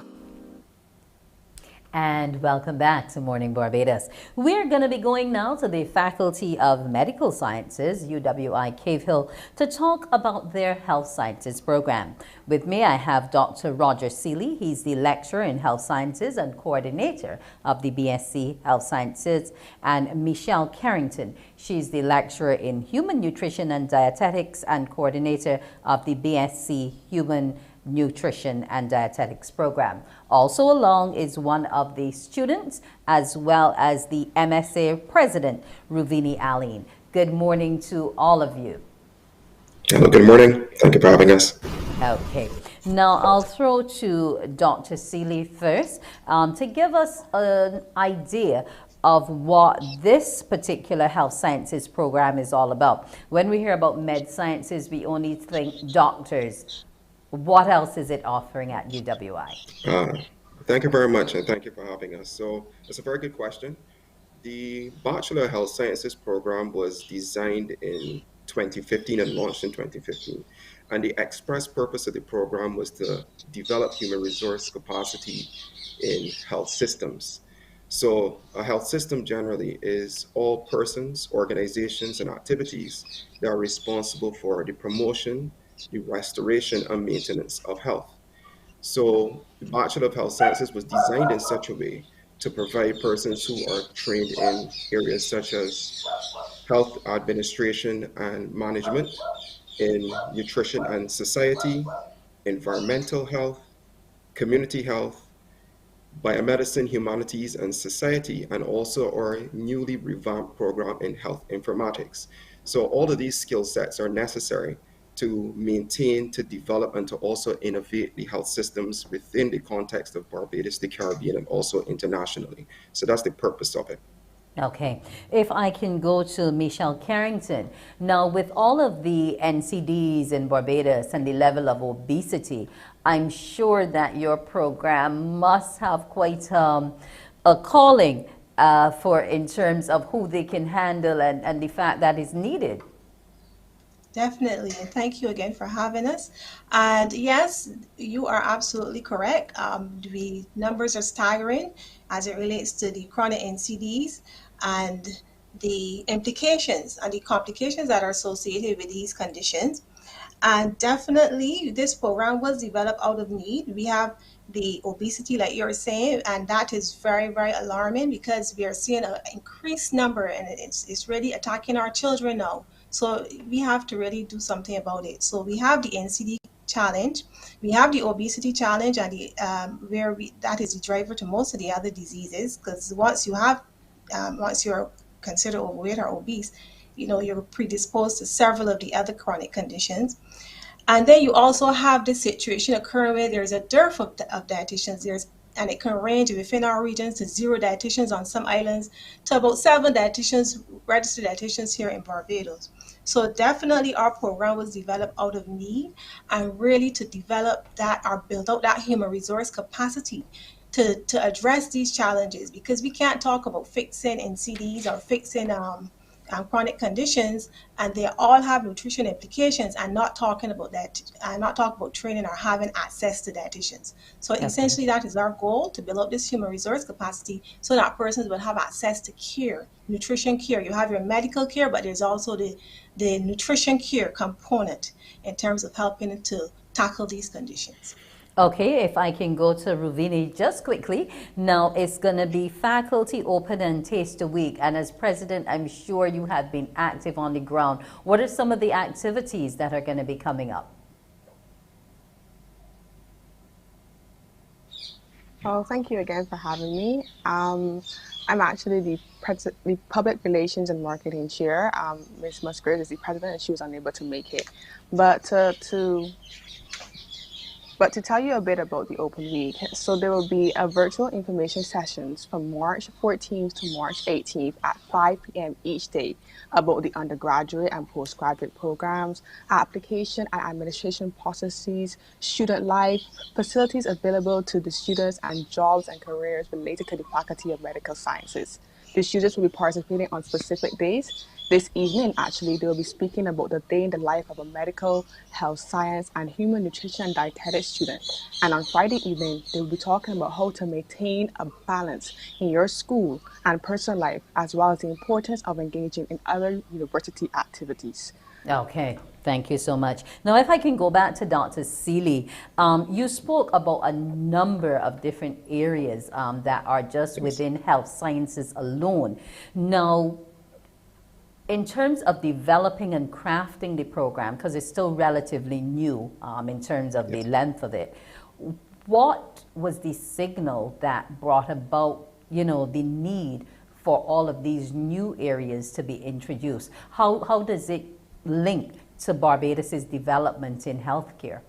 And welcome back to Morning Barbados. We're going to be going now to the Faculty of Medical Sciences, UWI Cave Hill, to talk about their Health Sciences program. With me, I have Dr. Roger Seeley. He's the lecturer in Health Sciences and coordinator of the BSc Health Sciences, and Michelle Carrington. She's the lecturer in Human Nutrition and Dietetics and coordinator of the BSc Human Nutrition and Dietetics program. Also along is one of the students as well as the MSA president, Ruvini Aline. Good morning to all of you. Hello, good morning. Thank you for having us. Okay. Now I'll throw to Dr. Seeley first to give us an idea of what this particular health sciences program is all about. When we hear about med sciences, we only think doctors. What else is it offering at UWI? Thank you very much, and thank you for having us. So it's a very good question. The Bachelor of Health Sciences program was designed in 2015 and launched in 2015. And the express purpose of the program was to develop human resource capacity in health systems. So a health system generally is all persons, organizations, and activities that are responsible for the promotion, the restoration, and maintenance of health. So the Bachelor of Health Sciences was designed in such a way to provide persons who are trained in areas such as health administration and management, in nutrition and society, environmental health, community health, biomedicine, humanities, and society, and also our newly revamped program in health informatics. So all of these skill sets are necessary to maintain, to develop, and to also innovate the health systems within the context of Barbados, the Caribbean, and also internationally. So that's the purpose of it. Okay, if I can go to Michelle Carrington. Now, with all of the NCDs in Barbados and the level of obesity, I'm sure that your program must have quite a calling for in terms of who they can handle and the fact that is needed. Definitely, and thank you again for having us. And yes, you are absolutely correct. The numbers are staggering as it relates to the chronic NCDs and the implications and the complications that are associated with these conditions. And definitely, this program was developed out of need. We have the obesity, like you're saying, and that is very, very alarming because we are seeing an increased number, and it's really attacking our children now. So we have to really do something about it. So we have the NCD challenge, we have the obesity challenge, and the that is the driver to most of the other diseases. Because once you're considered overweight or obese, you're predisposed to several of the other chronic conditions. And then you also have this situation occurring where there's a dearth of dietitians. And it can range within our regions to 0 dietitians on some islands to about 7 dietitians, registered dietitians here in Barbados. So definitely our program was developed out of need and really to develop that or build out that human resource capacity to address these challenges, because we can't talk about fixing NCDs or fixing chronic conditions, and they all have nutrition implications, and not talking about that, and not talk about training or having access to dietitians. So essentially, that is our goal, to build up this human resource capacity so that persons will have access to care, nutrition care. You have your medical care, but there's also the nutrition care component in terms of helping to tackle these conditions. Okay, if I can go to Ruvini just quickly. Now, it's going to be Faculty Open and Taster Week. And as president, I'm sure you have been active on the ground. What are some of the activities that are going to be coming up? Well, thank you again for having me. I'm actually the Public Relations and Marketing Chair. Ms. Musgrave is the president, and she was unable to make it. But to tell you a bit about the Open Week, so there will be a virtual information sessions from March 14th to March 18th at 5 p.m. each day about the undergraduate and postgraduate programs, application and administration processes, student life, facilities available to the students, and jobs and careers related to the Faculty of Medical Sciences. The students will be participating on specific days. This evening, actually, they will be speaking about the day in the life of a medical, health science, and human nutrition and dietetics student. And on Friday evening, they will be talking about how to maintain a balance in your school and personal life, as well as the importance of engaging in other university activities. Okay, thank you so much. Now, if I can go back to Dr. Seeley, you spoke about a number of different areas that are just within health sciences alone. Now, in terms of developing and crafting the program, because it's still relatively new in terms of the length of it, what was the signal that brought about, the need for all of these new areas to be introduced? How does it link to Barbados's development in healthcare?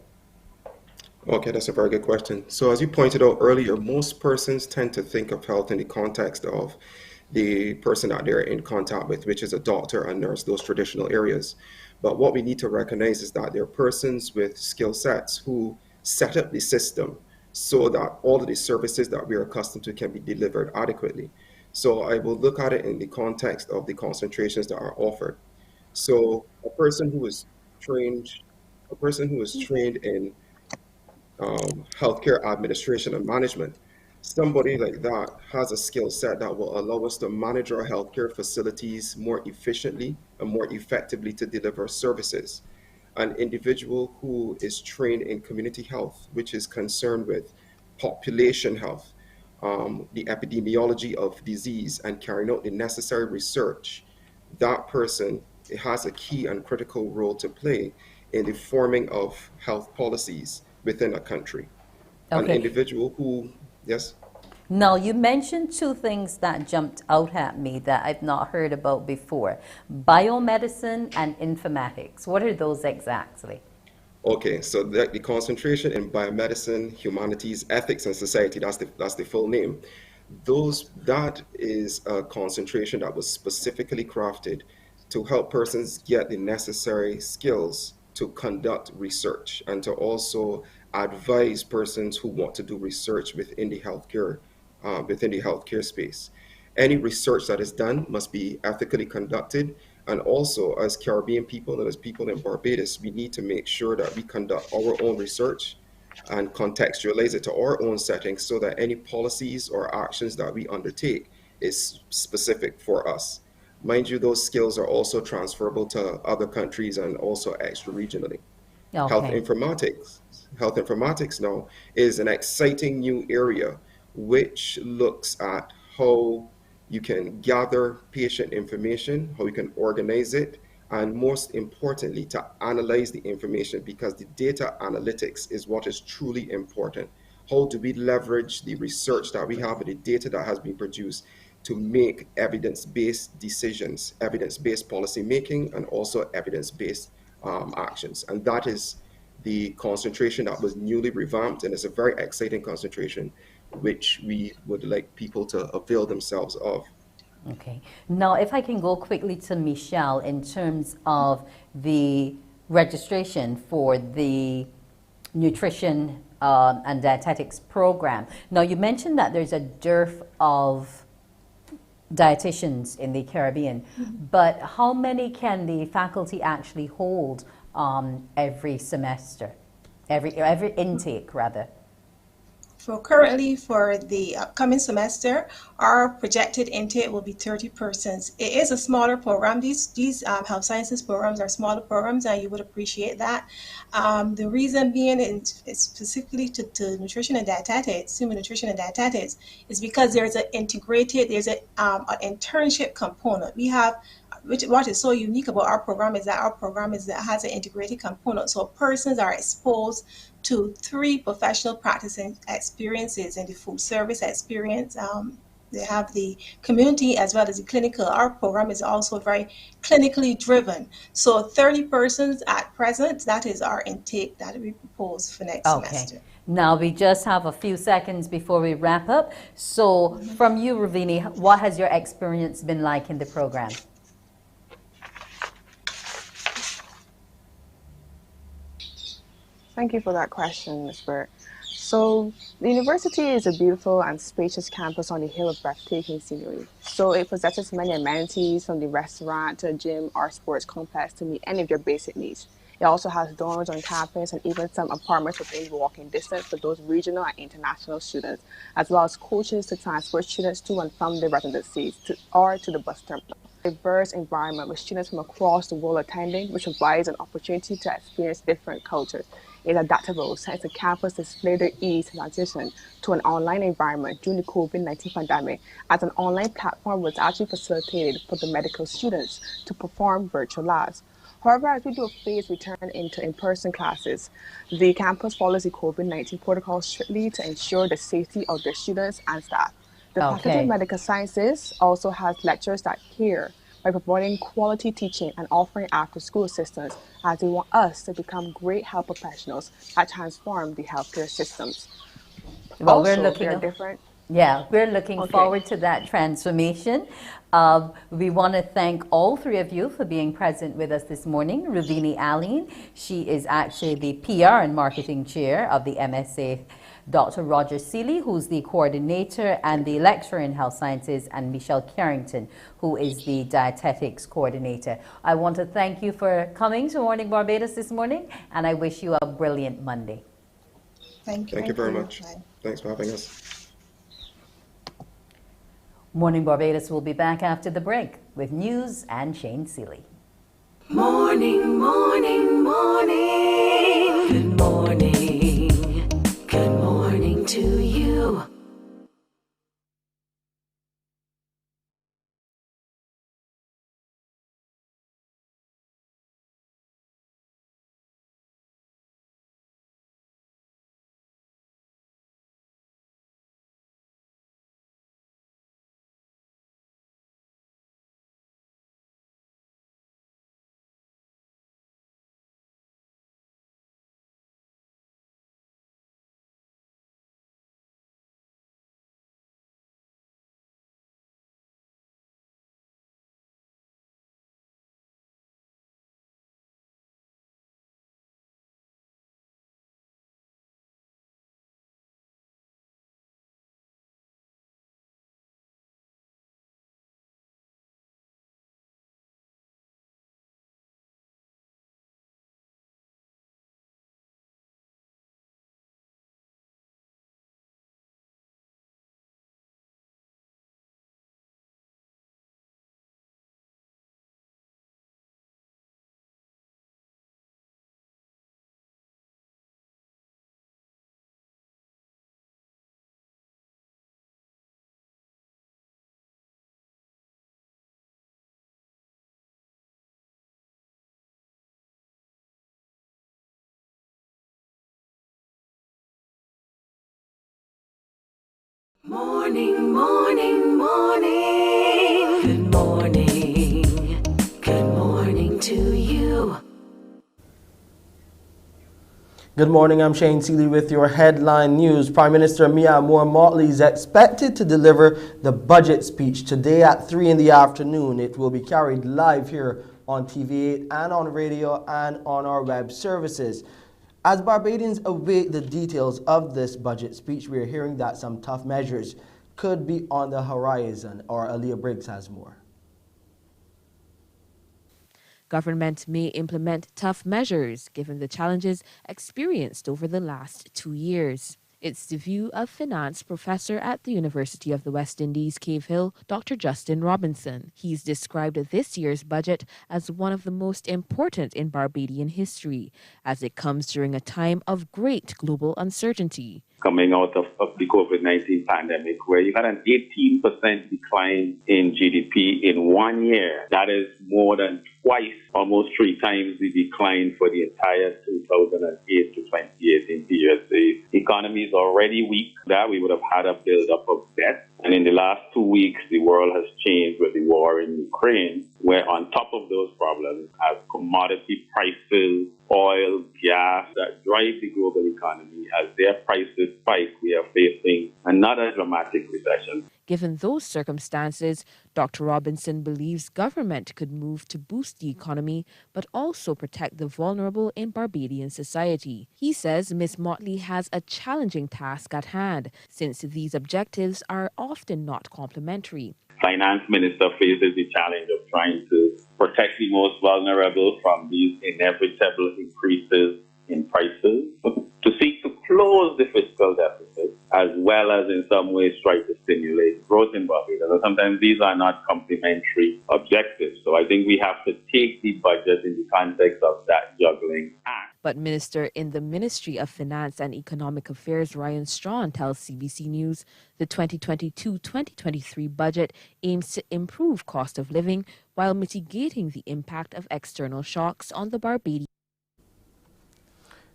Okay, that's a very good question. So as you pointed out earlier, most persons tend to think of health in the context of the person that they're in contact with, which is a doctor, a nurse, those traditional areas. But what we need to recognize is that there are persons with skill sets who set up the system so that all of the services that we're accustomed to can be delivered adequately. So I will look at it in the context of the concentrations that are offered. So a person who is trained in healthcare administration and management, somebody like that has a skill set that will allow us to manage our healthcare facilities more efficiently and more effectively to deliver services. An individual who is trained in community health, which is concerned with population health, the epidemiology of disease, and carrying out the necessary research, that person has a key and critical role to play in the forming of health policies within a country. An individual who, yes? Now, you mentioned two things that jumped out at me that I've not heard about before: biomedicine and informatics. What are those exactly? Okay, so the concentration in biomedicine, humanities, ethics, and society, that's the full name. That is a concentration that was specifically crafted to help persons get the necessary skills to conduct research and to also advise persons who want to do research within the healthcare space. Any research that is done must be ethically conducted, and also as Caribbean people and as people in Barbados, we need to make sure that we conduct our own research and contextualize it to our own settings so that any policies or actions that we undertake is specific for us. Mind you, those skills are also transferable to other countries and also extra-regionally. Okay. Health informatics now is an exciting new area which looks at how you can gather patient information, how you can organize it, and most importantly, to analyze the information, because the data analytics is what is truly important. How do we leverage the research that we have and the data that has been produced to make evidence-based decisions, evidence-based policy making, and also evidence-based actions? And that is the concentration that was newly revamped, and it's a very exciting concentration which we would like people to avail themselves of. Okay. Now, if I can go quickly to Michelle in terms of the registration for the nutrition and dietetics program. Now, you mentioned that there's a dearth of dietitians in the Caribbean, but how many can the faculty actually hold every semester, every intake rather? So currently for the upcoming semester, our projected intake will be 30 persons. It is a smaller program. These health sciences programs are smaller programs, and you would appreciate that. The reason being is specifically to nutrition and dietetics, human nutrition and dietetics, is because there's an internship component. We have, what is so unique about our program is that has an integrated component. So persons are exposed to 3 professional practicing experiences in the food service experience. They have the community as well as the clinical. Our program is also very clinically driven. So 30 persons at present, that is our intake that we propose for next semester. Now we just have a few seconds before we wrap up. So from you, Ravini, what has your experience been like in the program? Thank you for that question, Ms. Burt. So, the university is a beautiful and spacious campus on a hill of breathtaking scenery. So, it possesses many amenities from the restaurant to a gym or sports complex to meet any of your basic needs. It also has dorms on campus and even some apartments within walking distance for those regional and international students, as well as coaches to transport students to and from their residencies or to the bus terminal. A diverse environment with students from across the world attending, which provides an opportunity to experience different cultures. It's adaptable since the campus displayed their ease to transition to an online environment during the COVID-19 pandemic, as an online platform was actually facilitated for the medical students to perform virtual labs. However, as we do a phased return into in-person classes, the campus follows the COVID-19 protocol strictly to ensure the safety of their students and staff. The Faculty of Medical Sciences also has lecturers that care by providing quality teaching and offering after-school assistance, as they want us to become great health professionals that transform the healthcare systems. Well, Also, we're looking there are different. Yeah, we're looking Okay. forward to that transformation. We want to thank all three of you for being present with us this morning. Ravini Aline, she is actually the PR and Marketing Chair of the MSA. Dr. Roger Seeley, who's the coordinator and the lecturer in health sciences, and Michelle Carrington, who is the dietetics coordinator. I want to thank you for coming to Morning Barbados this morning, and I wish you a brilliant Monday. Thank you. Thank you very much. Thanks for having us. Morning Barbados will be back after the break with news and Shane Seeley. Morning, morning, morning. Good morning. Good morning to you. Morning, morning, morning. Good morning. Good morning to you. Good morning, I'm Shane Seeley with your headline news. Prime Minister Mia Moore-Motley is expected to deliver the budget speech today at 3 in the afternoon. It will be carried live here on TV8 and on radio and on our web services. As Barbadians await the details of this budget speech, we are hearing that some tough measures could be on the horizon. Our Aaliyah Briggs has more. Government may implement tough measures given the challenges experienced over the last 2 years. It's the view of finance professor at the University of the West Indies, Cave Hill, Dr. Justin Robinson. He's described this year's budget as one of the most important in Barbadian history, as it comes during a time of great global uncertainty. Coming out of the COVID-19 pandemic, where you had an 18% decline in GDP in 1 year. That is more than twice, almost 3 times the decline for the entire 2008 to 2018 period. The economy is already weak. That we would have had a build-up of debt. And in the last 2 weeks, the world has changed with the war in Ukraine, where on top of those problems, as commodity prices, oil, gas, that drive the global economy, as their prices spike, we are facing another dramatic recession. Given those circumstances, Dr. Robinson believes government could move to boost the economy but also protect the vulnerable in Barbadian society. He says Ms. Motley has a challenging task at hand, since these objectives are often not complementary. Finance Minister faces the challenge of trying to protect the most vulnerable from these inevitable increases in prices, to seek to close the fiscal deficit, as well as in some ways try to stimulate growth in Barbados. And sometimes these are not complementary objectives. So I think we have to take the budget in the context of that juggling act. But Minister in the Ministry of Finance and Economic Affairs, Ryan Strawn, tells CBC News the 2022-2023 budget aims to improve cost of living while mitigating the impact of external shocks on the Barbadian.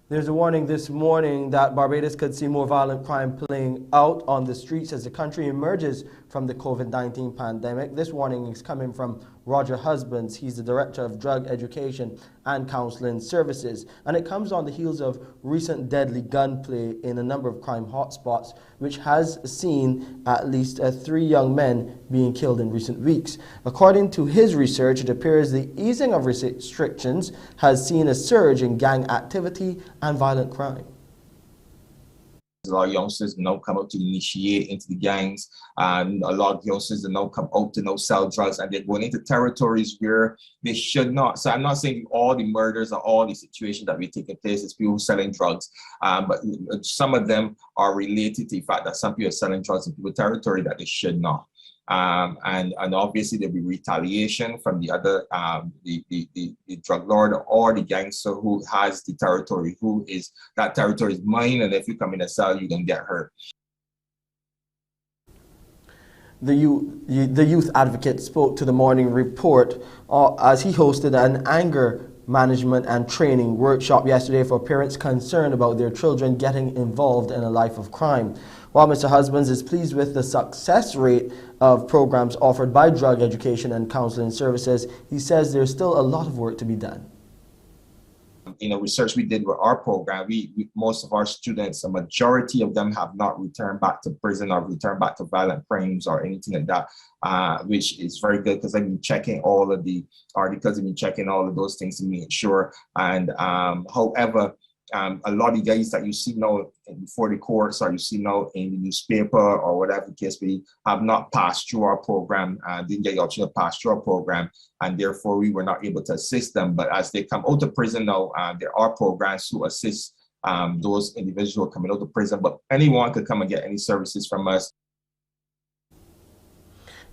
There's a warning this morning that Barbados could see more violent crime playing out on the streets as the country emerges from the COVID-19 pandemic. This warning is coming from Roger Husbands. He's the Director of Drug Education and Counseling Services. And it comes on the heels of recent deadly gunplay in a number of crime hotspots, which has seen at least 3 young men being killed in recent weeks. According to his research, it appears the easing of restrictions has seen a surge in gang activity and violent crime. A lot of youngsters now come out to initiate into the gangs, and a lot of youngsters now come out to sell drugs, and they're going into territories where they should not. So I'm not saying all the murders or all the situations that we're taking place is people selling drugs, but some of them are related to the fact that some people are selling drugs in people's territory that they should not. And obviously there'll be retaliation from the other, the drug lord or the gangster who has the territory, who is, that territory is mine, and if you come in a cell, you're going to get hurt. The youth advocate spoke to the Morning Report as he hosted an anger management and training workshop yesterday for parents concerned about their children getting involved in a life of crime. While Mr. Husbands is pleased with the success rate of programs offered by Drug Education and Counseling Services, he says there's still a lot of work to be done. Research we did with our program, most of our students, a majority of them have not returned back to prison or returned back to violent crimes or anything like that, which is very good because I've been checking all of the articles, I've been checking all of those things to make sure. And however, a lot of guys that you see now before the courts or you see now in the newspaper or whatever the case be have not passed through our program, didn't get the opportunity to pass through our program, and therefore we were not able to assist them. But as they come out of prison now, there are programs to assist those individuals who are coming out of prison, but anyone could come and get any services from us.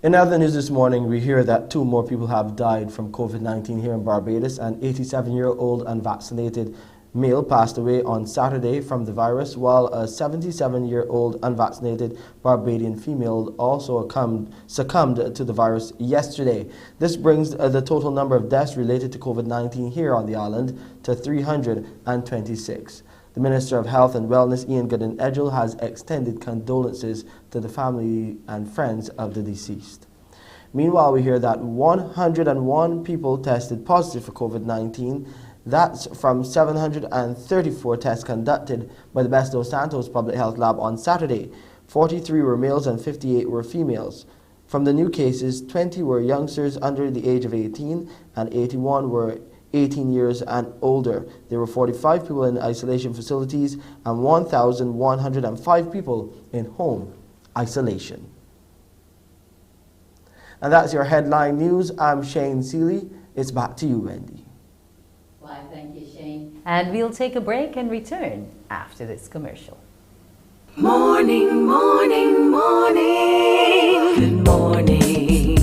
In other news this morning, we hear that 2 more people have died from COVID-19 here in Barbados. An 87-year-old unvaccinated male passed away on Saturday from the virus, while a 77-year-old unvaccinated Barbadian female also succumbed to the virus yesterday. This brings the total number of deaths related to COVID-19 here on the island to 326. The Minister of Health and Wellness, Ian Gooden-Edgell, has extended condolences to the family and friends of the deceased. Meanwhile, we hear that 101 people tested positive for COVID-19. That's from 734 tests conducted by the Best dos Santos Public Health Lab on Saturday. 43 were males and 58 were females. From the new cases, 20 were youngsters under the age of 18 and 81 were 18 years and older. There were 45 people in isolation facilities and 1,105 people in home isolation. And that's your headline news. I'm Shane Seeley. It's back to you, Wendy. Why, thank you, Shane. And we'll take a break and return after this commercial. Morning, morning, morning. Good morning.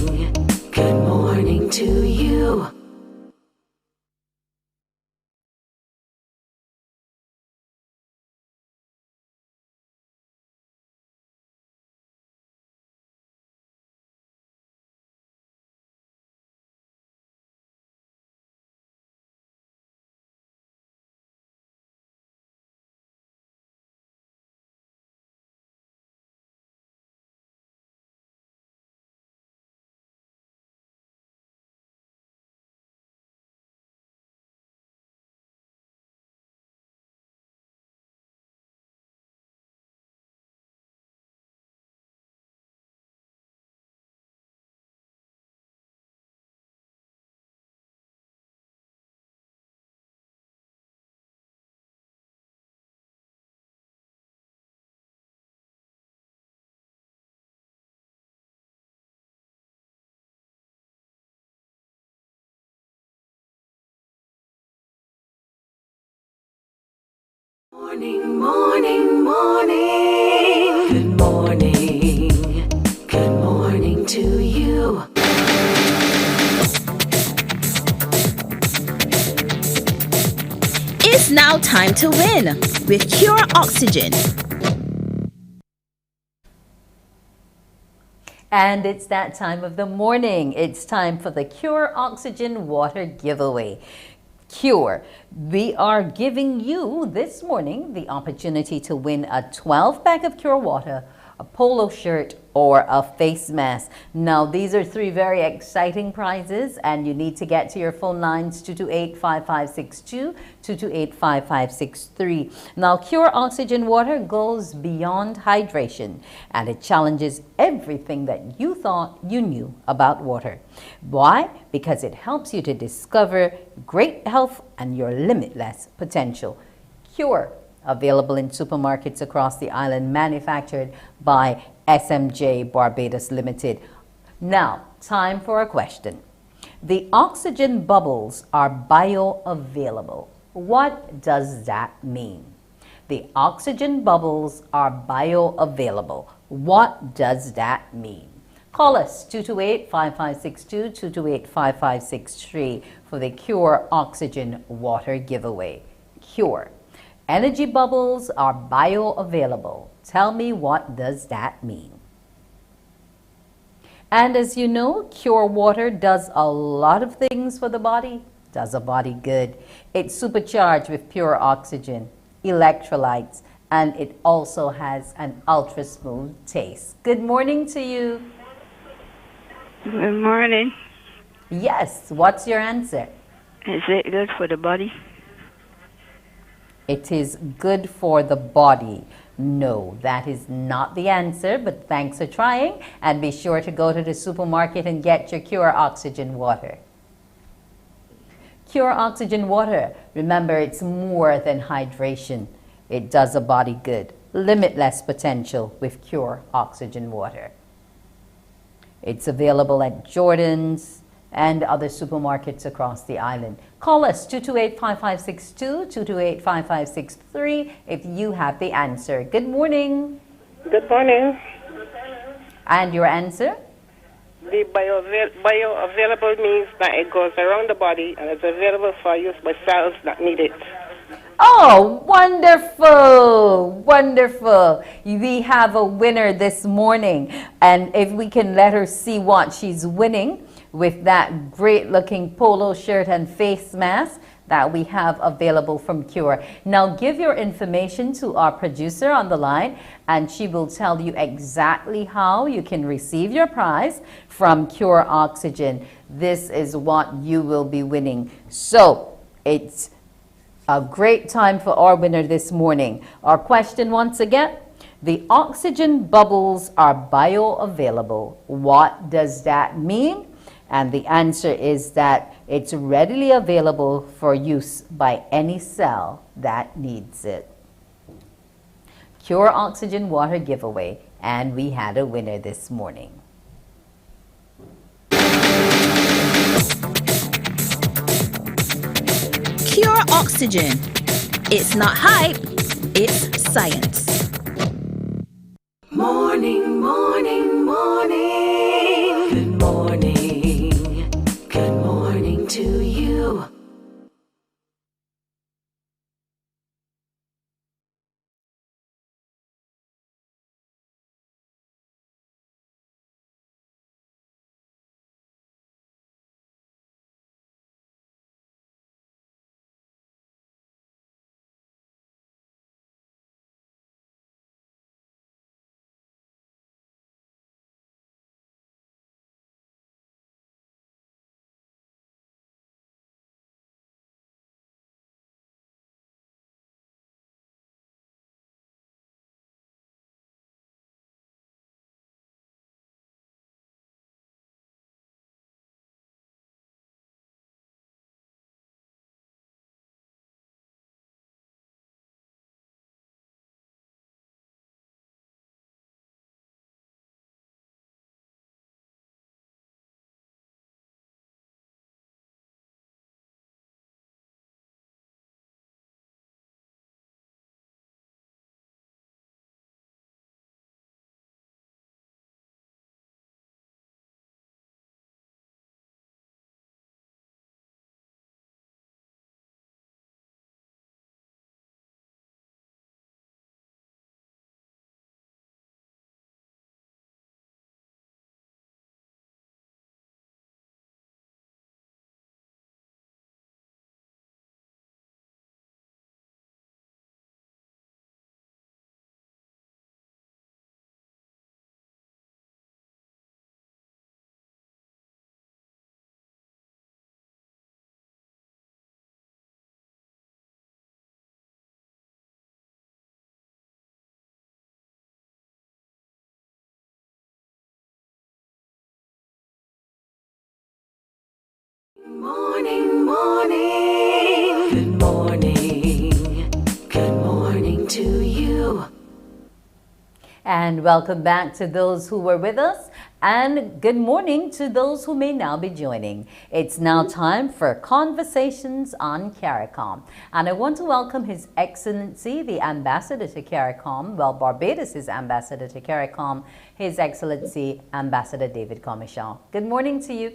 Good morning to you. Morning, morning, morning. Good morning. Good morning to you. It's now time to win with Cure Oxygen. And it's that time of the morning. It's time for the Cure Oxygen Water Giveaway. Cure, we are giving you this morning the opportunity to win a 12-pack of Cure Water, a polo shirt, or a face mask. Now, these are three very exciting prizes, and you need to get to your phone lines 228-5562, 228-5563. Now, Cure Oxygen Water goes beyond hydration, and it challenges everything that you thought you knew about water. Why? Because it helps you to discover great health and your limitless potential. Cure, available in supermarkets across the island, manufactured by SMJ Barbados Limited. Now, time for a question. The oxygen bubbles are bioavailable. What does that mean? The oxygen bubbles are bioavailable. What does that mean? Call us 228-5562, 228-5563 for the Cure Oxygen Water Giveaway. Cure. Energy bubbles are bioavailable. Tell me, what does that mean? And as you know, Cure Water does a lot of things for the body, does a body good. It's supercharged with pure oxygen, electrolytes, and it also has an ultra smooth taste. Good morning to you. Good morning. Yes, what's your answer? Is it good for the body? It is good for the body. No, that is not the answer, but thanks for trying, and be sure to go to the supermarket and get your Cure Oxygen Water. Cure Oxygen Water, remember, it's more than hydration. It does a body good. Limitless potential with Cure Oxygen Water. It's available at Jordan's and other supermarkets across the island. Call us 228-5562, 228-5563 if you have the answer. Good morning. Good morning. And your answer? The bioavailable means that it goes around the body and it's available for use by cells that need it. Oh, wonderful, wonderful. We have a winner this morning, and if we can let her see what she's winning with that great looking polo shirt and face mask that we have available from Cure. Now give your information to our producer on the line, and she will tell you exactly how you can receive your prize from Cure Oxygen. This is what you will be winning. So it's a great time for our winner this morning. Our question once again, the oxygen bubbles are bioavailable. What does that mean? And the answer is that it's readily available for use by any cell that needs it. Cure Oxygen Water Giveaway, and we had a winner this morning. Cure Oxygen. It's not hype, it's science. Morning, morning, morning. Good morning. Good morning to you. Morning, morning. Good morning. Good morning to you. And welcome back to those who were with us, and good morning to those who may now be joining. It's now time for Conversations on CARICOM, and I want to welcome His Excellency, the Ambassador to CARICOM, Barbados' Ambassador to CARICOM, His Excellency Ambassador David Comichon. Good morning to you.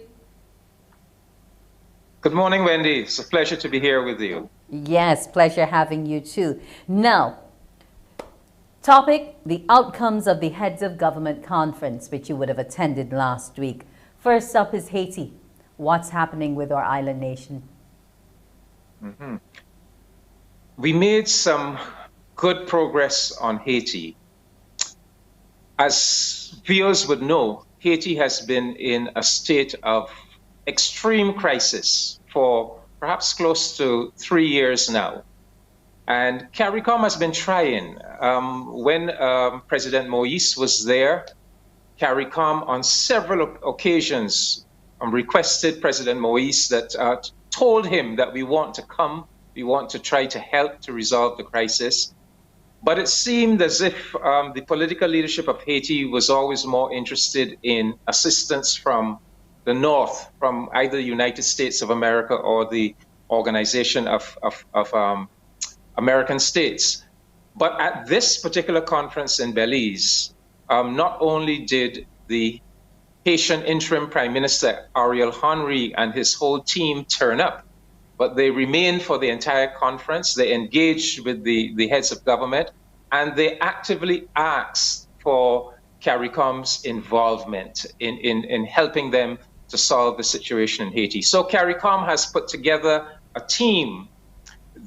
Good morning, Wendy. It's a pleasure to be here with you. Yes, pleasure having you too. Now, topic, the outcomes of the Heads of Government Conference, which you would have attended last week. First up is Haiti. What's happening with our island nation? We made some good progress on Haiti. As viewers would know, Haiti has been in a state of extreme crisis for perhaps close to 3 years now. And CARICOM has been trying. When President Moïse was there, CARICOM on several occasions requested President Moïse that told him that we want to come, we want to try to help to resolve the crisis. But it seemed as if the political leadership of Haiti was always more interested in assistance from the North, from either the United States of America or the Organization of American States. But at this particular conference in Belize, not only did the Haitian interim Prime Minister Ariel Henry and his whole team turn up, but they remained for the entire conference. They engaged with the heads of government, and they actively asked for CARICOM's involvement in helping them to solve the situation in Haiti. So CARICOM has put together a team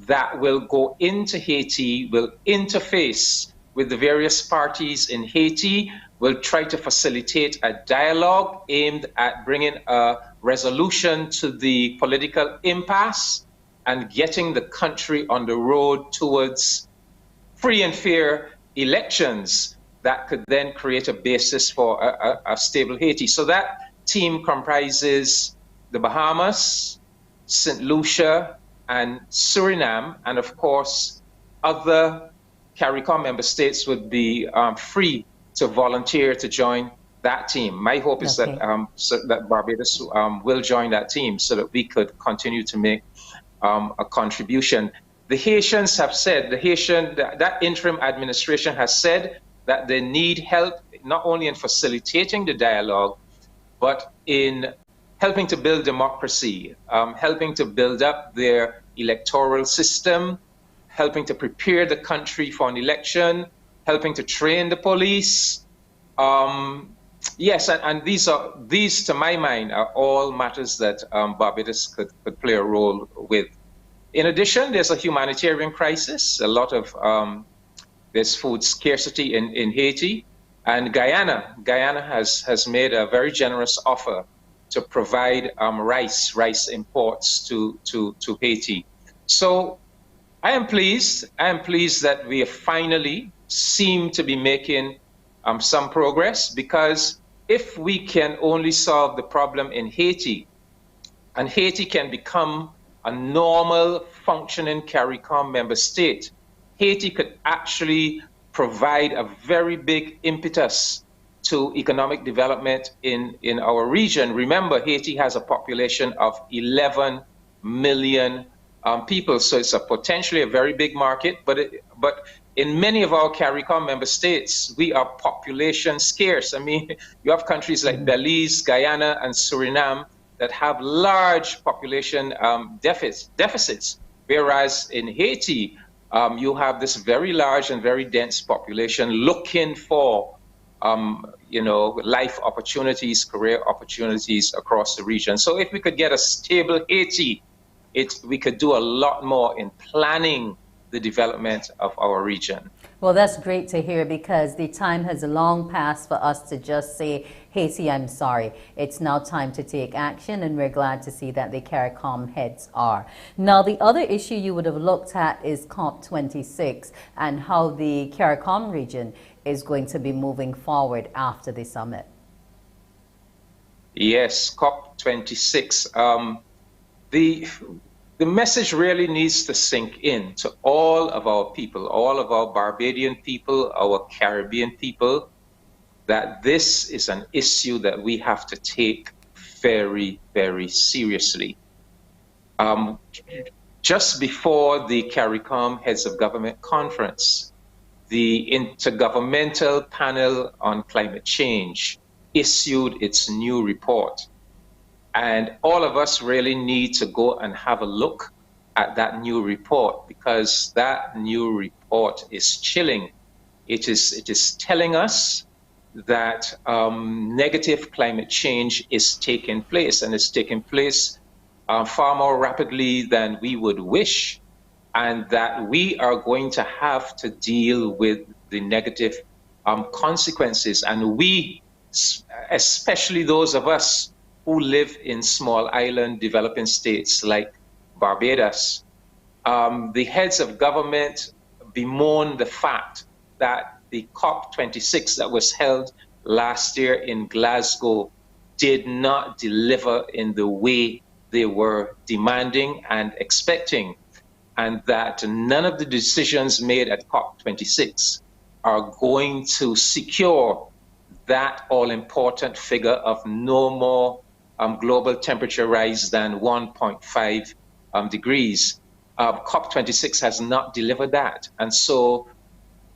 that will go into Haiti, will interface with the various parties in Haiti, will try to facilitate a dialogue aimed at bringing a resolution to the political impasse and getting the country on the road towards free and fair elections that could then create a basis for a stable Haiti. So that team comprises the Bahamas, St. Lucia, and Suriname, and of course, other CARICOM member states would be free to volunteer to join that team. My hope is that that Barbados will join that team so that we could continue to make a contribution. The Haitians have said, that interim administration has said that they need help not only in facilitating the dialogue, but in helping to build democracy, helping to build up their electoral system, helping to prepare the country for an election, helping to train the police. Yes, and these, to my mind, are all matters that Barbados could play a role with. In addition, there's a humanitarian crisis. A lot of, there's food scarcity in Haiti. And Guyana has made a very generous offer to provide rice imports to Haiti. So I am pleased that we finally seem to be making some progress, because if we can only solve the problem in Haiti, and Haiti can become a normal functioning CARICOM member state, Haiti could actually provide a very big impetus to economic development in our region. Remember, Haiti has a population of 11 million people, so it's potentially a very big market, but in many of our CARICOM member states, we are population scarce. I mean, you have countries like Belize, Guyana, and Suriname that have large population deficits, whereas in Haiti, you have this very large and very dense population looking for life opportunities, career opportunities across the region. So if we could get a stable Haiti, we could do a lot more in planning the development of our region. Well, that's great to hear, because the time has long passed for us to just say, Haiti, I'm sorry. It's now time to take action, and we're glad to see that the CARICOM heads are. Now, the other issue you would have looked at is COP26 and how the CARICOM region is going to be moving forward after the summit. Yes, COP26. the message really needs to sink in to all of our people, all of our Barbadian people, our Caribbean people, that this is an issue that we have to take very, very seriously. Just before the CARICOM Heads of Government Conference, the Intergovernmental Panel on Climate Change issued its new report. And all of us really need to go and have a look at that new report, because that new report is chilling. It is telling us that negative climate change is taking place, and it's taking place far more rapidly than we would wish, and that we are going to have to deal with the negative consequences. And we, especially those of us who live in small island developing states like Barbados, the heads of government bemoan the fact that the COP26 that was held last year in Glasgow did not deliver in the way they were demanding and expecting, and that none of the decisions made at COP26 are going to secure that all-important figure of no more global temperature rise than 1.5 degrees. COP26 has not delivered that. And so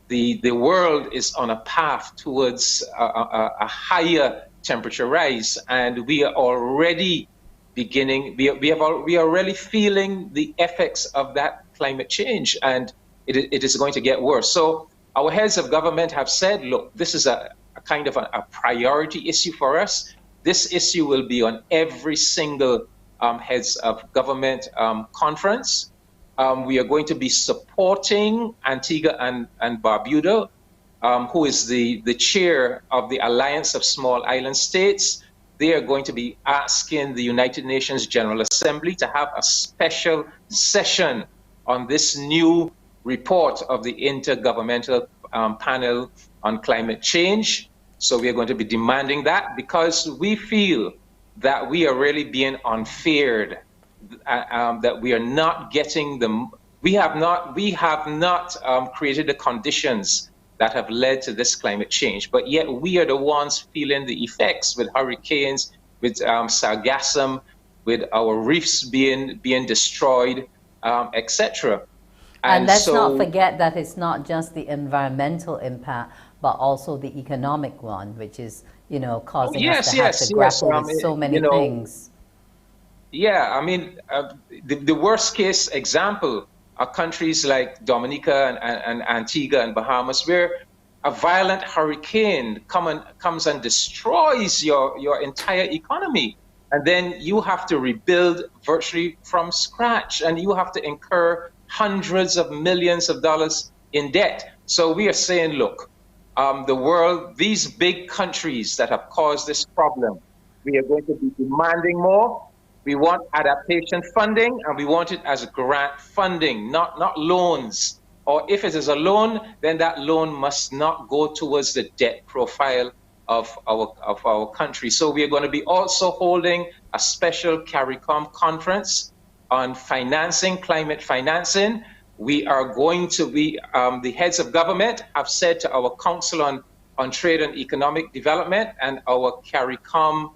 the world is on a path towards a higher temperature rise, and we are already we are already feeling the effects of that climate change, and it is going to get worse. So our heads of government have said, look, this is a kind of a priority issue for us. This issue will be on every single heads of government conference. We are going to be supporting Antigua and Barbuda, who is the chair of the Alliance of Small Island States. They are going to be asking the United Nations General Assembly to have a special session on this new report of the Intergovernmental Panel on Climate Change. So we are going to be demanding that, because we feel that we are really being unfaired, that we are not getting we have not created the conditions that have led to this climate change, but yet we are the ones feeling the effects with hurricanes, with sargassum, with our reefs being destroyed, etc. And let's not forget that it's not just the environmental impact, but also the economic one, which is, causing us to have to grapple with so many things. Yeah, I mean, the worst case example are countries like Dominica and Antigua and Bahamas, where a violent hurricane comes and destroys your entire economy. And then you have to rebuild virtually from scratch, and you have to incur hundreds of millions of dollars in debt. So we are saying, look, the world, these big countries that have caused this problem, we are going to be demanding more. We want adaptation funding, and we want it as grant funding, not loans. Or if it is a loan, then that loan must not go towards the debt profile of our country. So we are going to be also holding a special CARICOM conference on financing, climate financing. We are going to be, the heads of government have said to our Council on Trade and Economic Development and our CARICOM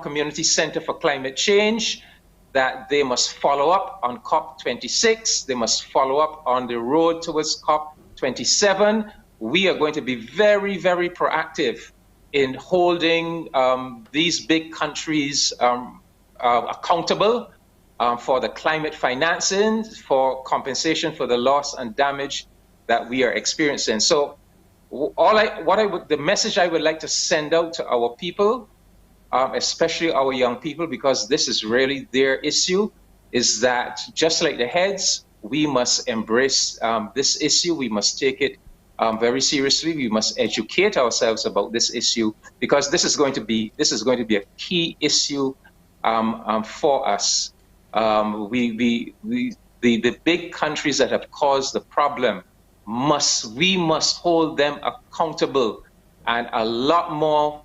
Community Center for Climate Change that they must follow up on COP26. They must follow up on the road towards COP27. We are going to be very, very proactive in holding these big countries accountable for the climate financing, for compensation for the loss and damage that we are experiencing. So the message I would like to send out to our people, especially our young people, because this is really their issue, is that just like the heads, we must embrace this issue. We must take it very seriously. We must educate ourselves about this issue, because this is going to be a key issue for us. The big countries that have caused the problem, we must hold them accountable, and a lot more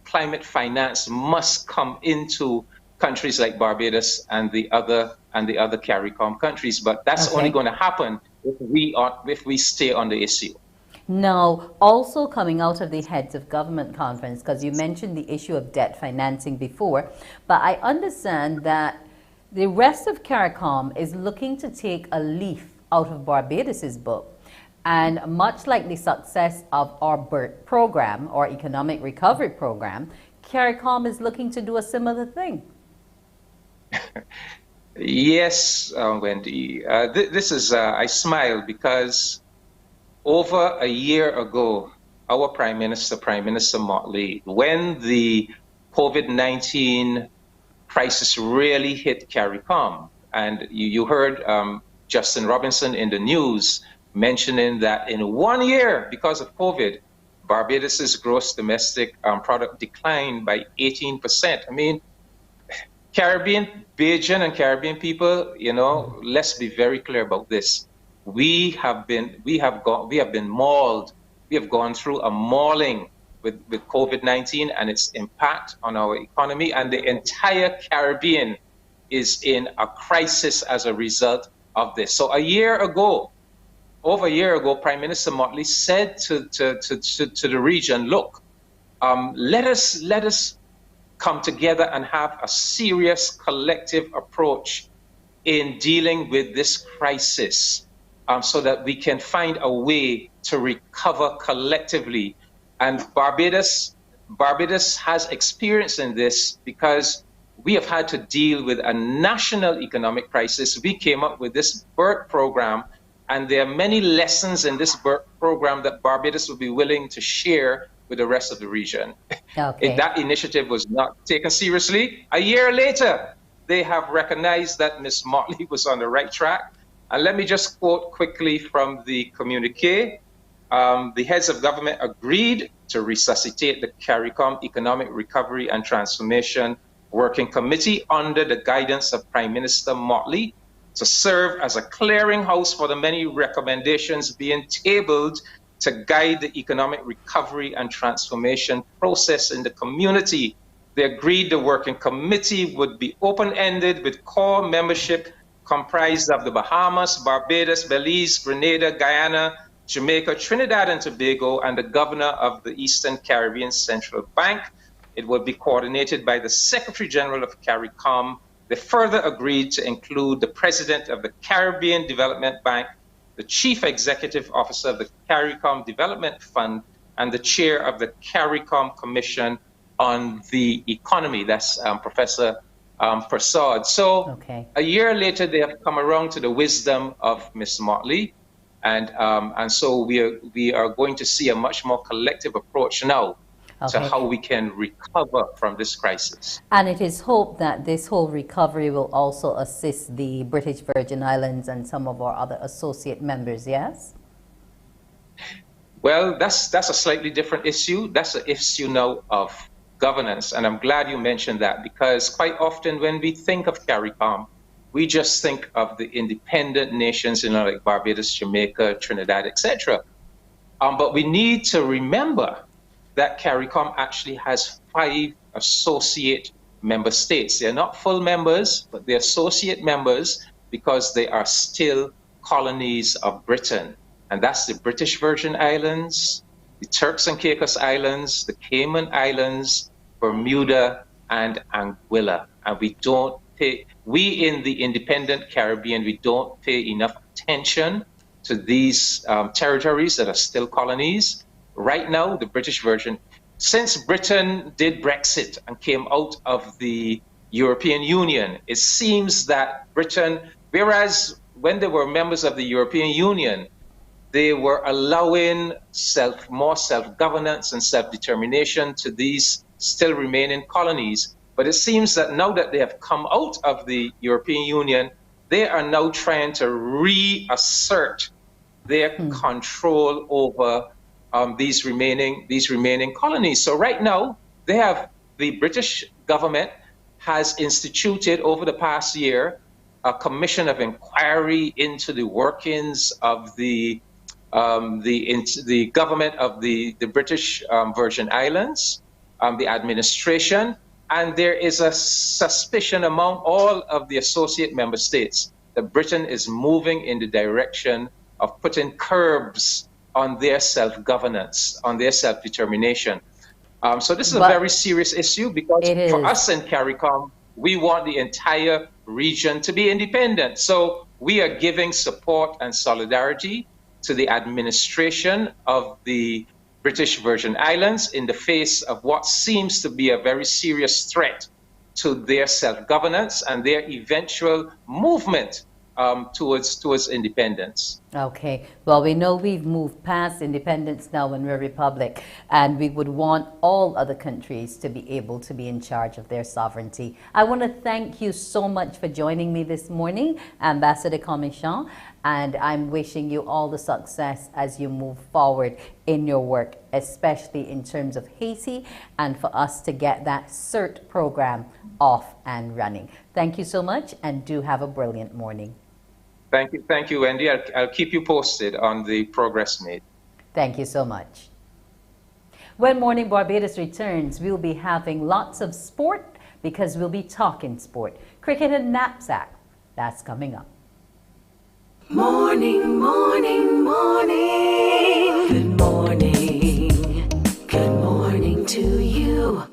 climate finance must come into countries like Barbados and the other CARICOM countries. But that's only going to happen if we stay on the issue. Now, also coming out of the Heads of Government Conference, because you mentioned the issue of debt financing before, but I understand that the rest of CARICOM is looking to take a leaf out of Barbados's book. And much like the success of our BERT program, or Economic Recovery Program, CARICOM is looking to do a similar thing. Yes, Wendy. This is, I smile because over a year ago, our Prime Minister Motley, when the COVID-19 crisis really hit CARICOM, and you heard Justin Robinson in the news mentioning that in 1 year, because of COVID, Barbados's gross domestic product declined by 18%. I mean, Bajan and Caribbean people, you know, let's be very clear about this. We have been mauled. We have gone through a mauling with COVID-19 and its impact on our economy, and the entire Caribbean is in a crisis as a result of this. So over a year ago, Prime Minister Motley said to the region, look, let us come together and have a serious collective approach in dealing with this crisis, so that we can find a way to recover collectively. And Barbados has experience in this because we have had to deal with a national economic crisis. We came up with this BERT program, and there are many lessons in this BERT program that Barbados will be willing to share with the rest of the region. Okay. If that initiative was not taken seriously, a year later, they have recognized that Ms. Motley was on the right track. And let me just quote quickly from the communiqué. The heads of government agreed to resuscitate the CARICOM Economic Recovery and Transformation Working Committee under the guidance of Prime Minister Motley to serve as a clearinghouse for the many recommendations being tabled to guide the economic recovery and transformation process in the community. They agreed the working committee would be open-ended with core membership comprised of the Bahamas, Barbados, Belize, Grenada, Guyana, Jamaica, Trinidad and Tobago, and the governor of the Eastern Caribbean Central Bank. It would be coordinated by the Secretary General of CARICOM. They further agreed to include the president of the Caribbean Development Bank, the chief executive officer of the CARICOM Development Fund, and the chair of the CARICOM Commission on the Economy. That's Professor Prasad. So a year later, they have come around to the wisdom of Ms. Motley. And so we are going to see a much more collective approach now to how we can recover from this crisis. And it is hoped that this whole recovery will also assist the British Virgin Islands and some of our other associate members, yes? Well, that's a slightly different issue. That's an issue now of governance. And I'm glad you mentioned that, because quite often when we think of CARICOM, we just think of the independent nations, you know, like Barbados, Jamaica, Trinidad, etc. But we need to remember that CARICOM actually has 5 associate member states. They're not full members, but they're associate members because they are still colonies of Britain. And that's the British Virgin Islands, the Turks and Caicos Islands, the Cayman Islands, Bermuda, and Anguilla. And we in the independent Caribbean, we don't pay enough attention to these territories that are still colonies. Right now, the British Virgin, since Britain did Brexit and came out of the European Union, it seems that Britain, whereas when they were members of the European Union, they were allowing more self-governance and self-determination to these still remaining colonies. But it seems that now that they have come out of the European Union, they are now trying to reassert their control over these remaining colonies. So right now, the British government has instituted over the past year a commission of inquiry into the workings of the government of the British Virgin Islands, the administration, And there is a suspicion among all of the associate member states that Britain is moving in the direction of putting curbs on their self-governance, on their self-determination. So this is a very serious issue because for us in CARICOM, we want the entire region to be independent. So we are giving support and solidarity to the administration of the British Virgin Islands in the face of what seems to be a very serious threat to their self-governance and their eventual movement towards independence. Okay, well, we know we've moved past independence now and we're a republic, and we would want all other countries to be able to be in charge of their sovereignty. I want to thank you so much for joining me this morning, Ambassador Commission, and I'm wishing you all the success as you move forward in your work, especially in terms of Haiti, and for us to get that CERT program off and running. Thank you so much, and do have a brilliant morning. Thank you, Wendy. I'll keep you posted on the progress made. Thank you so much. When Morning Barbados returns, we'll be having lots of sport because we'll be talking sport. Cricket and knapsack, that's coming up. Morning, morning, morning. Good morning. Good morning to you.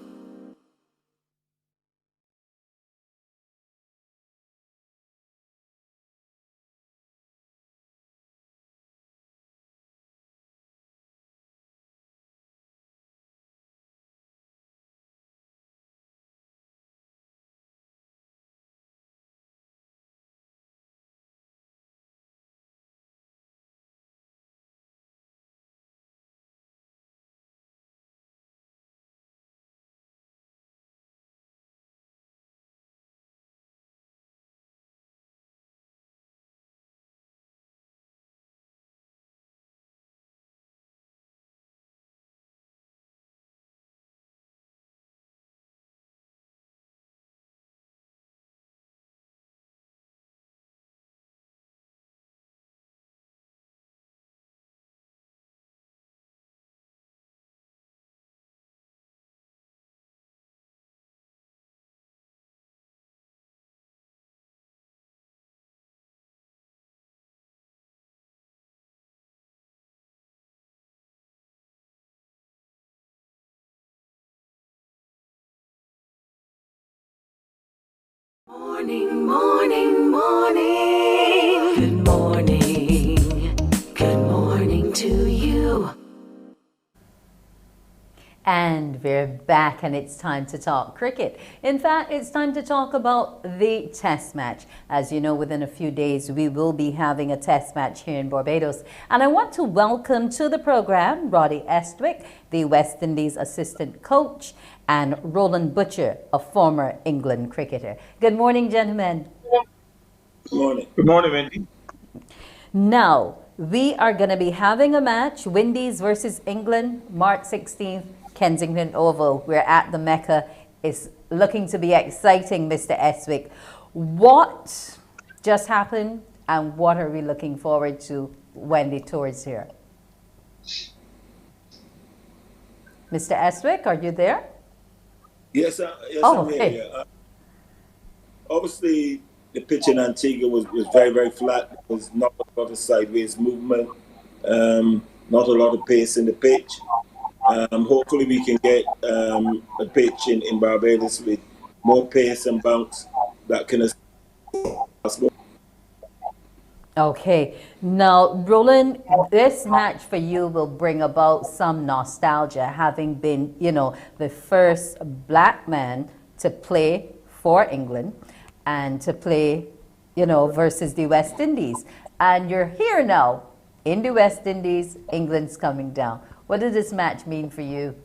Morning, morning, morning. Good morning. Good morning to you. And we're back, and it's time to talk cricket. In fact, it's time to talk about the test match. As you know, within a few days, we will be having a test match here in Barbados. And I want to welcome to the program Roddy Estwick, the West Indies assistant coach, and Roland Butcher, a former England cricketer. Good morning, gentlemen. Good morning. Good morning, Wendy. Now, we are going to be having a match, Windies versus England, March 16th, Kensington Oval. We're at the Mecca. It's looking to be exciting, Mr. Estwick. What just happened, and what are we looking forward to when the tour is here? Mr. Estwick, are you there? Yes, Oh, I'm here. okay. Yeah. Obviously, the pitch in Antigua was very, very flat. There was not a lot of sideways movement, not a lot of pace in the pitch. Hopefully, we can get a pitch in Barbados with more pace and bounce that can assist. Okay, now Roland, this match for you will bring about some nostalgia, having been, you know, the first black man to play for England and to play, you know, versus the West Indies. And you're here now in the West Indies, England's coming down. What does this match mean for you?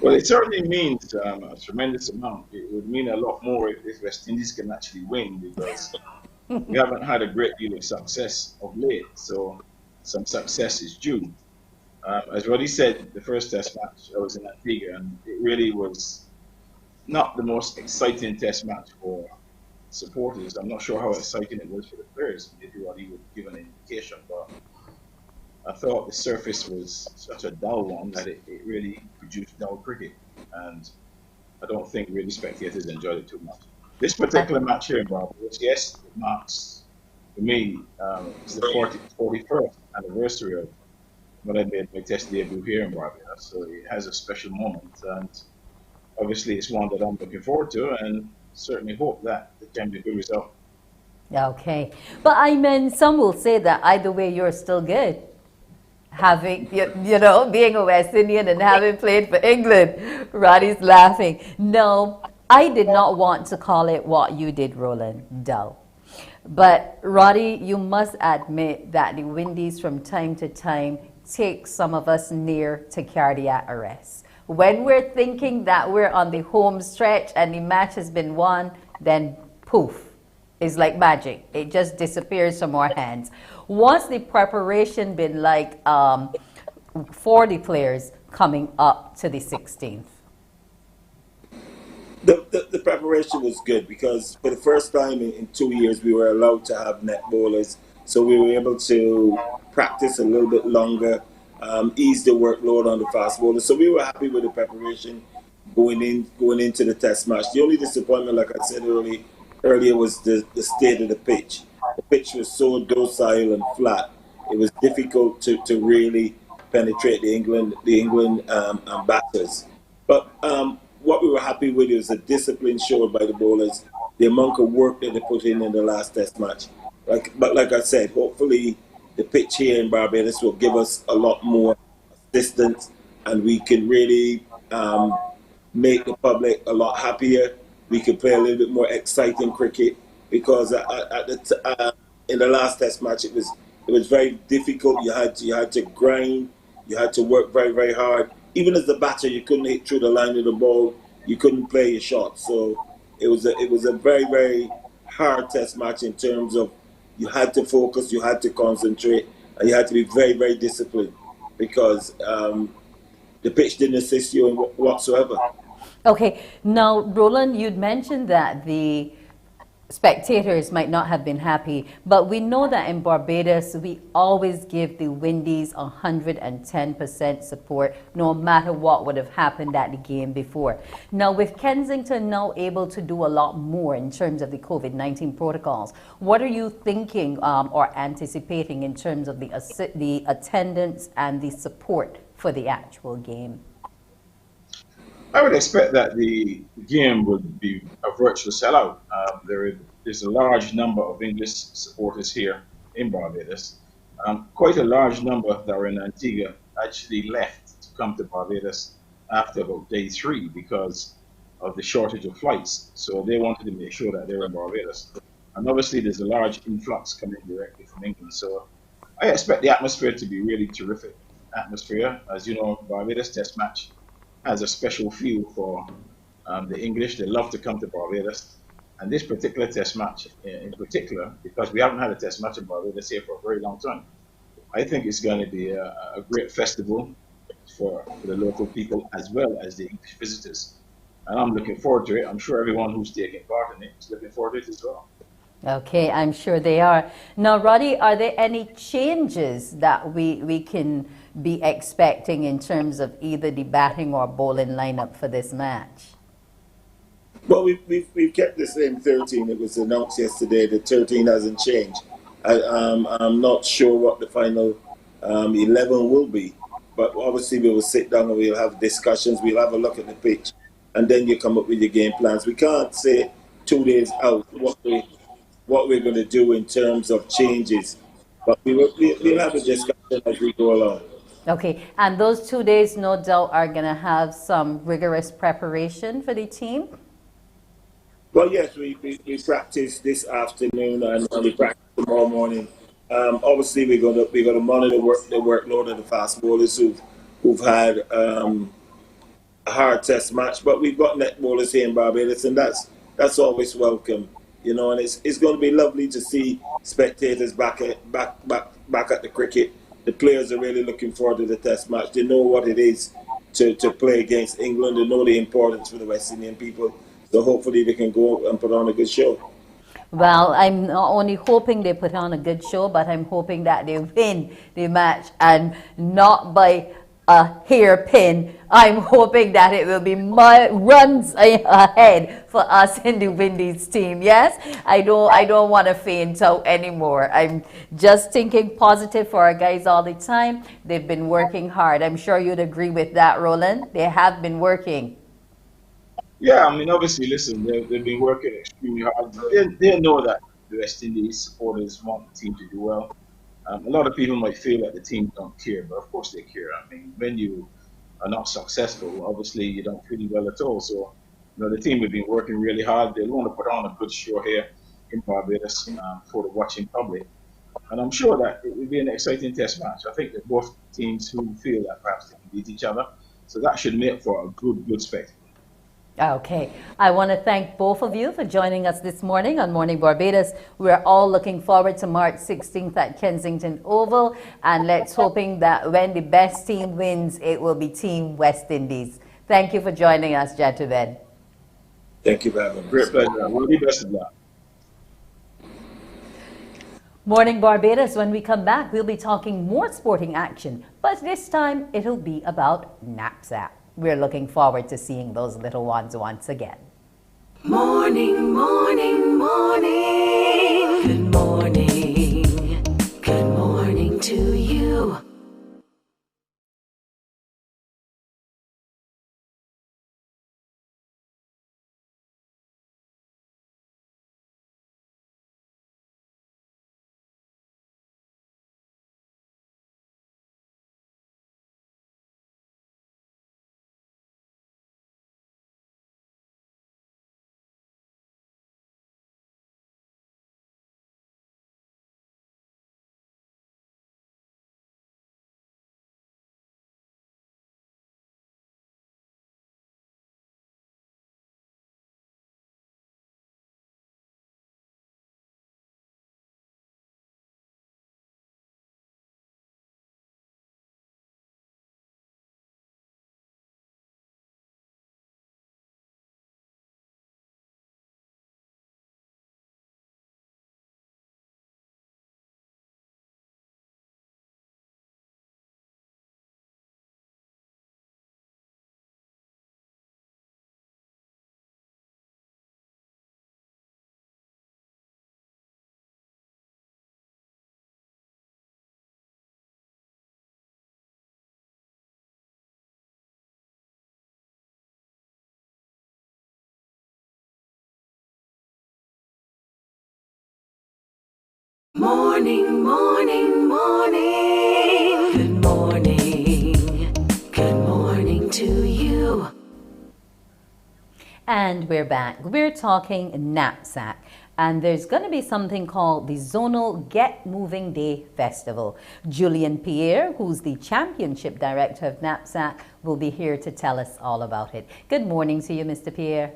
Well, it certainly means a tremendous amount. It would mean a lot more if West Indies can actually win, because we haven't had a great deal of success of late, so some success is due. As Roddy said, the first test match I was in Antigua, and it really was not the most exciting test match for supporters. I'm not sure how exciting it was for the players. Maybe Roddy would give an indication, but I thought the surface was such a dull one that it really produced dull cricket. And I don't think really spectators enjoyed it too much. This particular match here in Barbados, yes, it marks, for me, it's the 41st anniversary of when I made my test debut here in Barbados. So it has a special moment. And obviously, it's one that I'm looking forward to and certainly hope that it can be a good result. Okay. But I mean, some will say that either way, you're still good. Having, you know, being a West Indian and having played for England. Roddy's laughing. No, I did not want to call it what you did, Roland, dull. But Roddy, you must admit that the Windies from time to time take some of us near to cardiac arrest. When we're thinking that we're on the home stretch and the match has been won, then poof, it's like magic. It just disappears from our hands. What's the preparation been like for the players coming up to the 16th? The preparation was good because for the first time in 2 years we were allowed to have net bowlers, so we were able to practice a little bit longer, ease the workload on the fast bowlers. So we were happy with the preparation going into the test match. The only disappointment, like I said earlier, was the state of the pitch. The pitch was so docile and flat. It was difficult to really penetrate the England batters. But what we were happy with is the discipline showed by the bowlers, the amount of work that they put in the last test match. But like I said, hopefully the pitch here in Barbados will give us a lot more assistance and we can really make the public a lot happier. We can play a little bit more exciting cricket because in the last test match it was very difficult. You had to grind, you had to work very, very hard. Even as the batter, you couldn't hit through the line of the ball. You couldn't play your shot. So it was a very, very hard test match in terms of you had to focus, you had to concentrate, and you had to be very, very disciplined because the pitch didn't assist you in whatsoever. Okay, now Roland, you'd mentioned that the spectators might not have been happy, but we know that in Barbados we always give the Windies 110% support no matter what would have happened at the game before. Now with Kensington now able to do a lot more in terms of the COVID-19 protocols, what are you thinking or anticipating in terms of the attendance and the support for the actual game? I would expect that the game would be a virtual sellout. There's a large number of English supporters here in Barbados. Quite a large number that were in Antigua actually left to come to Barbados after about day 3 because of the shortage of flights. So they wanted to make sure that they were in Barbados. And obviously there's a large influx coming directly from England. So I expect the atmosphere to be really terrific atmosphere. As you know, Barbados Test match has a special feel for the English. They love to come to Barbados. And this particular test match in particular, because we haven't had a test match in Barbados here for a very long time, I think it's going to be a great festival for the local people as well as the English visitors. And I'm looking forward to it. I'm sure everyone who's taking part in it is looking forward to it as well. Okay, I'm sure they are. Now, Roddy, are there any changes that we can be expecting in terms of either the batting or bowling lineup for this match? Well, we've kept the same 13. It was announced yesterday. The 13 hasn't changed. I'm not sure what the final 11 will be, but obviously we will sit down and we'll have discussions. We'll have a look at the pitch, and then you come up with your game plans. We can't say 2 days out what we're going to do in terms of changes, but we'll have a discussion as we go along. Okay, and those 2 days, no doubt, are going to have some rigorous preparation for the team? Well, yes, we practice this afternoon and we practice tomorrow morning. Obviously, we're going to monitor the workload of the fast bowlers who've had a hard test match, but we've got net bowlers here in Barbados, and that's always welcome, you know. And it's going to be lovely to see spectators back at the cricket. The players are really looking forward to the test match. They know what it is to play against England. They know the importance for the West Indian people. So hopefully they can go and put on a good show. Well, I'm not only hoping they put on a good show, but I'm hoping that they win the match, and not by a hairpin. I'm hoping that it will be runs ahead for us in the Windies team. Yes, I don't want to faint out anymore. I'm just thinking positive for our guys all the time. They've been working hard. I'm sure you'd agree with that, Roland. They have been working. Yeah, I mean, obviously, listen, they've been working extremely hard. They know that the West Indies supporters want the team to do well. A lot of people might feel that the team don't care, but of course they care. I mean, when you are not successful, obviously you don't feel well at all. So, the team have been working really hard. They want to put on a good show here in Barbados for the watching public. And I'm sure that it will be an exciting test match. I think that both teams who feel that perhaps they can beat each other. So that should make for a good spectacle. Okay, I want to thank both of you for joining us this morning on Morning Barbados. We're all looking forward to March 16th at Kensington Oval, and let's hoping that when the best team wins, it will be Team West Indies. Thank you for joining us, gentlemen. Thank you for having me. Great pleasure. We'll be best of luck. Morning Barbados, when we come back, we'll be talking more sporting action, but this time it'll be about knapsack. We're looking forward to seeing those little ones once again. Morning, morning, morning. Good morning. Good morning to you. Morning, morning, morning. Good morning. Good morning to you. And we're back. We're talking knapsack. And there's going to be something called the Zonal Get Moving Day Festival. Julian Pierre, who's the championship director of knapsack, will be here to tell us all about it. Good morning to you, Mr. Pierre.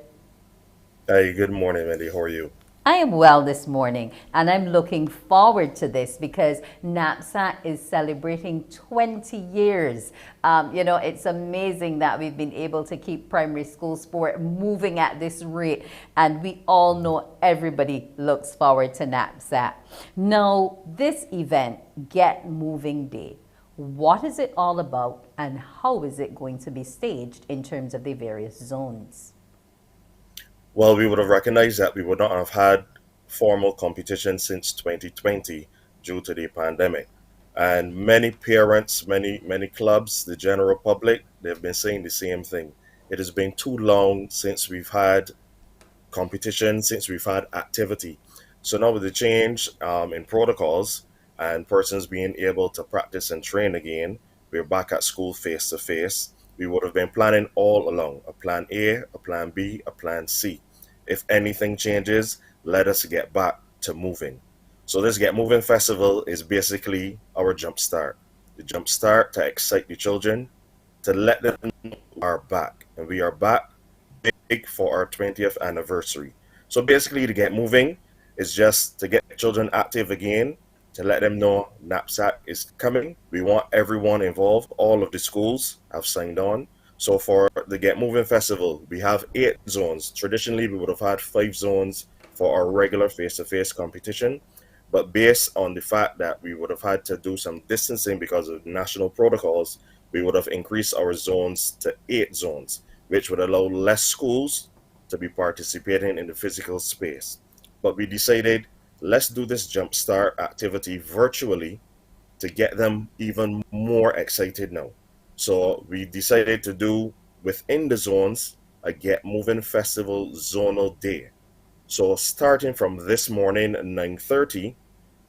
Hey, good morning, Mandy. How are you? I am well this morning, and I'm looking forward to this because knapsack is celebrating 20 years. It's amazing that we've been able to keep primary school sport moving at this rate, and we all know everybody looks forward to knapsack. Now, this event, Get Moving Day, what is it all about, and how is it going to be staged in terms of the various zones? Well, we would have recognized that we would not have had formal competition since 2020 due to the pandemic. And many parents, many clubs, the general public, they've been saying the same thing. It has been too long since we've had competition, since we've had activity. So now with the change in protocols and persons being able to practice and train again, we're back at school face to face. We would have been planning all along a plan A, a plan B, a plan C. If anything changes, let us get back to moving. So this Get Moving Festival is basically our jump start. The jump start to excite the children, to let them know we are back. And we are back big for our 20th anniversary. So basically to get moving is just to get children active again, to let them know knapsack is coming. We want everyone involved. All of the schools have signed on. So for the Get Moving Festival, we have 8 zones. Traditionally, we would have had 5 zones for our regular face-to-face competition. But based on the fact that we would have had to do some distancing because of national protocols, we would have increased our zones to 8 zones, which would allow less schools to be participating in the physical space. But we decided, let's do this jumpstart activity virtually to get them even more excited now. So we decided to do within the zones a Get Moving Festival zonal day. So starting from this morning at 9:30,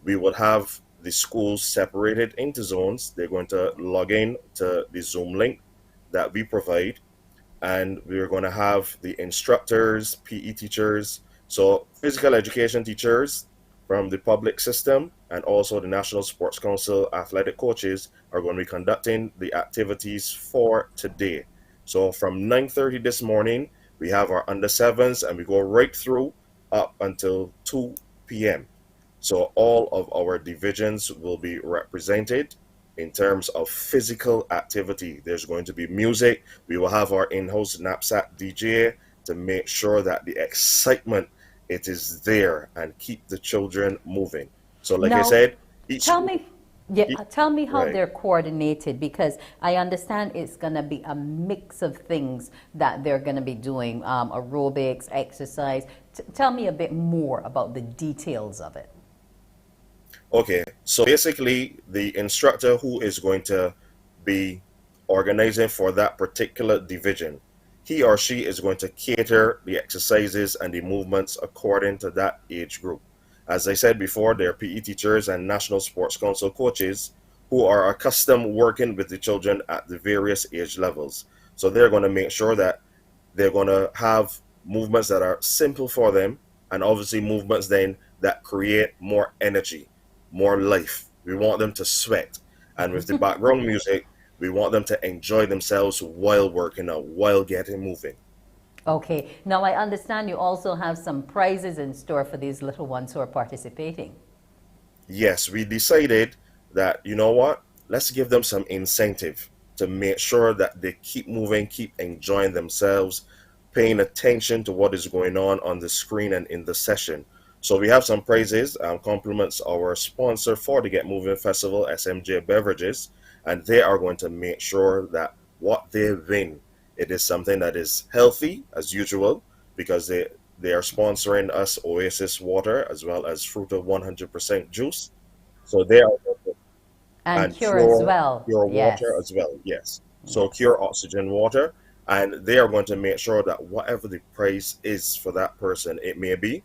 we would have the schools separated into zones. They're going to log in to the Zoom link that we provide, and we're going to have the instructors, PE teachers, so physical education teachers from the public system, and also the National Sports Council athletic coaches are going to be conducting the activities for today. So from 9:30 this morning, we have our under sevens, and we go right through up until 2 p.m. So all of our divisions will be represented in terms of physical activity. There's going to be music. We will have our in-house knapsack DJ to make sure that the excitement, it is there, and keep the children moving. So like I said, tell me how right. they're coordinated, because I understand it's going to be a mix of things that they're going to be doing, aerobics, exercise. Tell me a bit more about the details of it. Okay, so basically the instructor who is going to be organizing for that particular division, he or she is going to cater the exercises and the movements according to that age group. As I said before, they're PE teachers and National Sports Council coaches who are accustomed working with the children at the various age levels. So they're going to make sure that they're going to have movements that are simple for them, and obviously movements then that create more energy, more life. We want them to sweat. And with the background music, we want them to enjoy themselves while working out, while getting moving. Okay, now I understand you also have some prizes in store for these little ones who are participating. Yes, we decided that, you know what, let's give them some incentive to make sure that they keep moving, keep enjoying themselves, paying attention to what is going on the screen and in the session. So we have some prizes, compliments our sponsor for the Get Moving Festival, SMJ Beverages, and they are going to make sure that what they win, it is something that is healthy as usual, because they are sponsoring us Oasis water as well as Fruta 100% juice. So they are, and Cure as well. Pure Yes. water as well, yes. So Cure Oxygen water, and they are going to make sure that whatever the price is for that person, it may be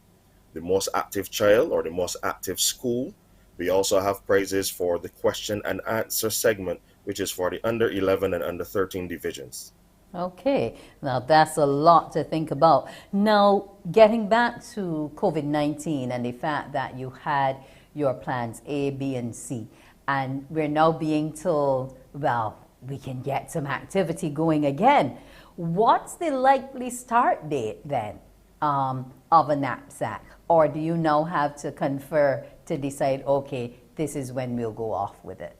the most active child or the most active school. We also have prizes for the question and answer segment, which is for the under 11 and under 13 divisions. Okay, now that's a lot to think about. Now, getting back to COVID-19 and the fact that you had your plans A, B, and C, and we're now being told, well, we can get some activity going again. What's the likely start date then of a knapsack? Or do you now have to confer to decide, okay, this is when we'll go off with it?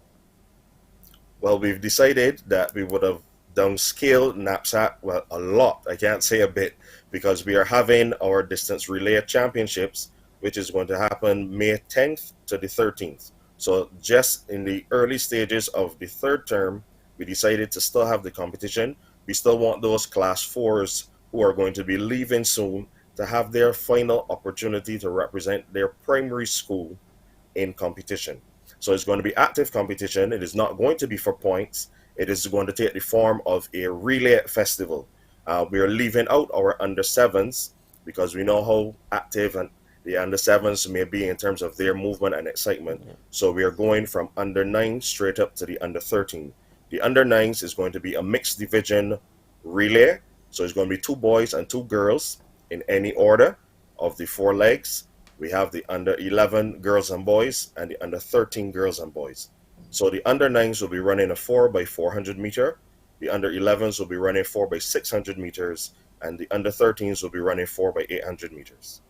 Well, we've decided that we would have downscaled knapsack, well, a lot, I can't say a bit, because we are having our distance relay championships, which is going to happen May 10th to the 13th. So just in the early stages of the third term, we decided to still have the competition. We still want those class 4s who are going to be leaving soon to have their final opportunity to represent their primary school in competition. So it's going to be active competition. It is not going to be for points. It is going to take the form of a relay festival. We are leaving out our under sevens because we know how active and the under sevens may be in terms of their movement and excitement. So we are going from under 9 straight up to the under 13. The under 9s is going to be a mixed division relay. So it's going to be 2 boys and 2 girls in any order of the 4 legs. We have the under 11 girls and boys and the under 13 girls and boys. So the under 9s will be running a 4x400 meter. The under 11s will be running 4x600 meters. And the under 13s will be running 4x800 meters.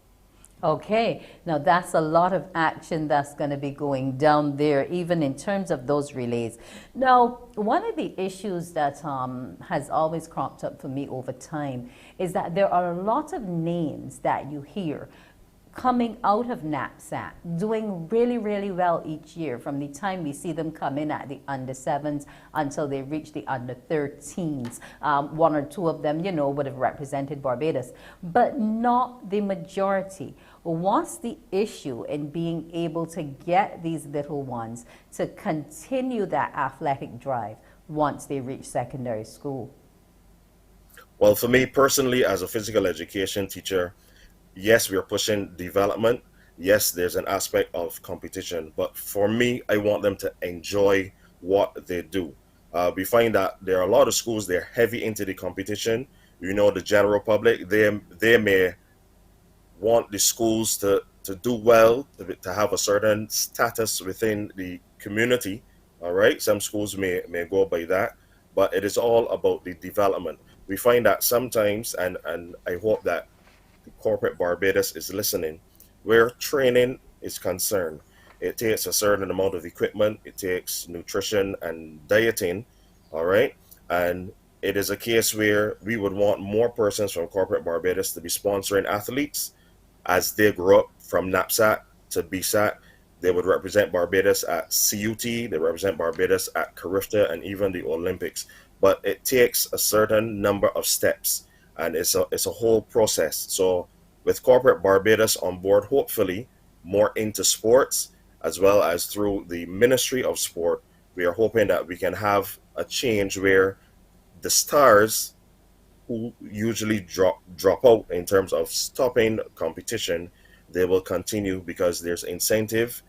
Okay, now that's a lot of action that's going to be going down there, even in terms of those relays. Now, one of the issues that has always cropped up for me over time is that there are a lot of names that you hear coming out of NAPSAT, doing really, really well each year from the time we see them come in at the under 7s until they reach the under 13s. One or two of them, would have represented Barbados, but not the majority. What's the issue in being able to get these little ones to continue that athletic drive once they reach secondary school? Well, for me personally, as a physical education teacher, yes, we are pushing development. Yes, there's an aspect of competition, but for me, I want them to enjoy what they do. We find that there are a lot of schools, they're heavy into the competition. The general public, they may want the schools to do well, to have a certain status within the community. All right, some schools may go by that, but it is all about the development. We find that sometimes, and I hope that the corporate Barbados is listening, where training is concerned. It takes a certain amount of equipment, it takes nutrition and dieting, all right? And it is a case where we would want more persons from corporate Barbados to be sponsoring athletes as they grow up from NAPSAT to BSAT. They would represent Barbados at CUT, they represent Barbados at CARICOM, and even the Olympics. But it takes a certain number of steps, and it's a whole process. So with corporate Barbados on board, hopefully more into sports, as well as through the Ministry of Sport, we are hoping that we can have a change where the stars who usually drop out in terms of stopping competition, they will continue because there's incentive,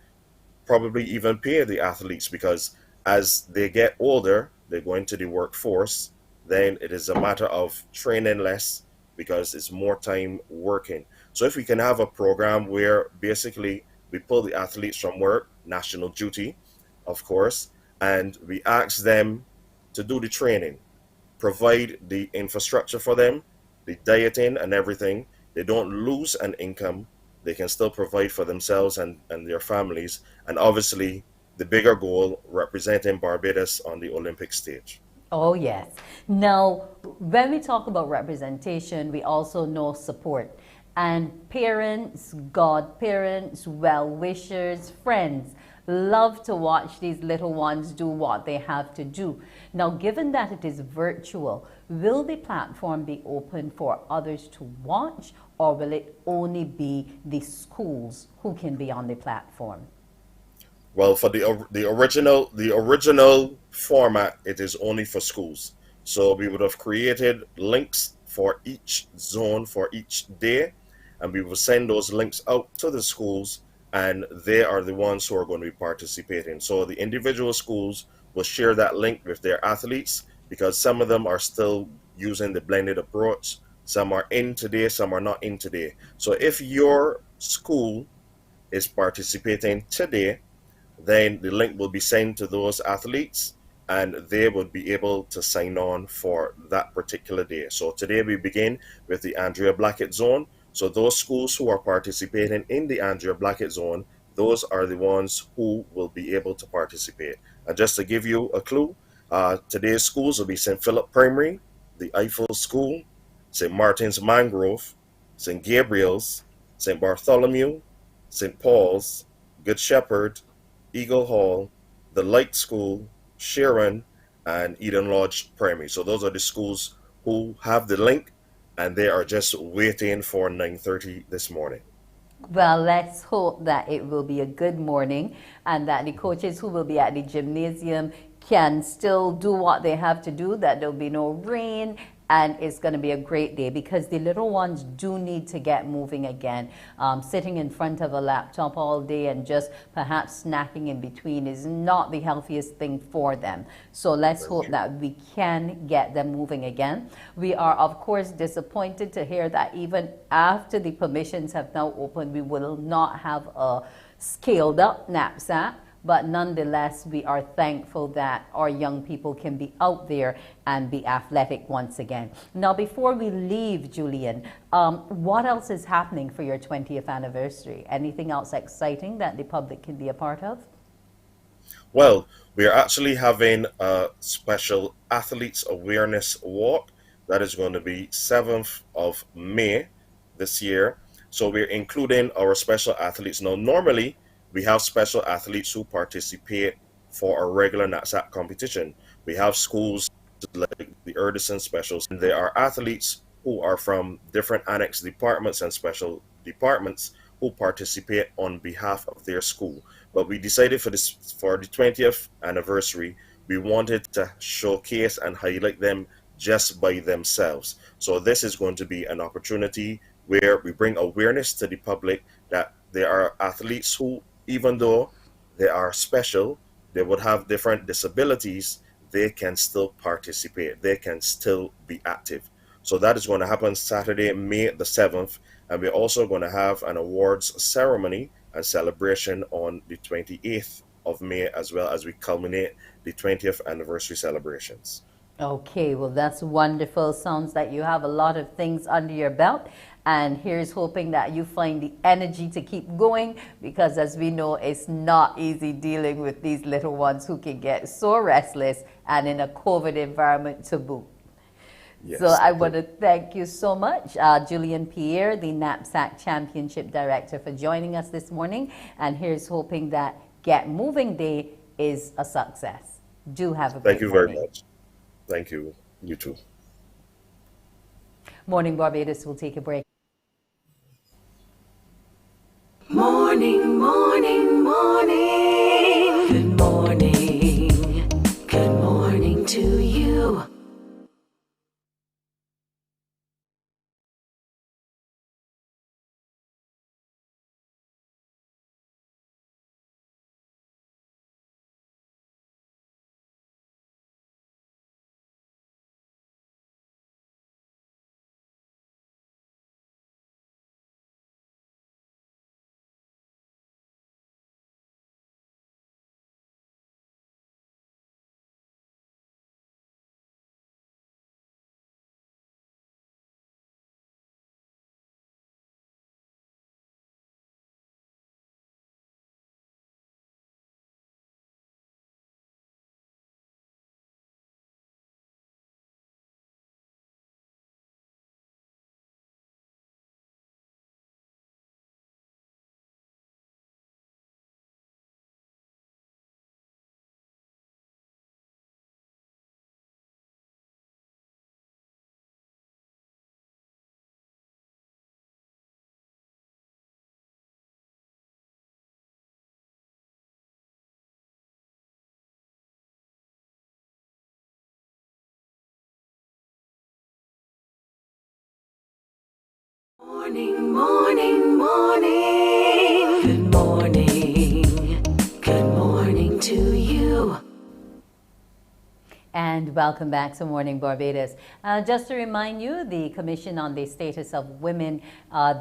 probably even pay the athletes, because as they get older, they go into the workforce, then it is a matter of training less because it's more time working. So if we can have a program where basically we pull the athletes from work, national duty, of course, and we ask them to do the training, provide the infrastructure for them, the dieting and everything, they don't lose an income, they can still provide for themselves and their families, and obviously the bigger goal, representing Barbados on the Olympic stage. Oh, yes. Now, when we talk about representation, we also know support. And parents, godparents, well-wishers, friends love to watch these little ones do what they have to do. Now, given that it is virtual, will the platform be open for others to watch, or will it only be the schools who can be on the platform? Well, for the original format, it is only for schools. So we would have created links for each zone for each day, and we will send those links out to the schools, and they are the ones who are going to be participating. So the individual schools will share that link with their athletes, because some of them are still using the blended approach. Some are in today, some are not in today. So if your school is participating today, then the link will be sent to those athletes, and they would be able to sign on for that particular day. So today we begin with the Andrea Blackett zone. So those schools who are participating in the Andrea Blackett zone, those are the ones who will be able to participate. And just to give you a clue, today's schools will be St. Philip Primary, the Eiffel School, St. Martin's Mangrove, St. Gabriel's, St. Bartholomew, St. Paul's, Good Shepherd, Eagle Hall, the Light School, Sharon, and Eden Lodge Primary. So those are the schools who have the link, and they are just waiting for 9:30 this morning. Well, let's hope that it will be a good morning and that the coaches who will be at the gymnasium can still do what they have to do, that there'll be no rain, and it's going to be a great day, because the little ones do need to get moving again. Sitting in front of a laptop all day and just perhaps snacking in between is not the healthiest thing for them. So let's hope that we can get them moving again. We are, of course, disappointed to hear that even after the permissions have now opened, we will not have a scaled up NAPSAT. But nonetheless, we are thankful that our young people can be out there and be athletic once again. Now, before we leave, Julian, what else is happening for your 20th anniversary? Anything else exciting that the public can be a part of? Well, we are actually having a special Athletes Awareness Walk that is going to be 7th of May this year. So we're including our special athletes. Now, normally we have special athletes who participate for a regular NATSAC competition. We have schools like the Erdison Specials, and there are athletes who are from different annex departments and special departments who participate on behalf of their school. But we decided for the 20th anniversary, we wanted to showcase and highlight them just by themselves. So this is going to be an opportunity where we bring awareness to the public that there are athletes who, even though they are special, they would have different disabilities, they can still participate, they can still be active. So that is going to happen Saturday, May the 7th, and we're also going to have an awards ceremony and celebration on the 28th of May, as well as we culminate the 20th anniversary celebrations. Okay, well, that's wonderful. Sounds like you have a lot of things under your belt. And here's hoping that you find the energy to keep going, because as we know, it's not easy dealing with these little ones who can get so restless and in a COVID environment to boot. Yes. So I want to thank you so much, Julian Pierre, the NAPSAC Championship Director, for joining us this morning. And here's hoping that Get Moving Day is a success. Do have a great morning. Thank you very much. Thank you. You too. Morning Barbados will take a break. Morning, morning, morning. Good morning. Good morning to you. Morning, morning, morning. Good morning. Good morning to you. And welcome back to Morning Barbados. Just to remind you, the Commission on the Status of Women,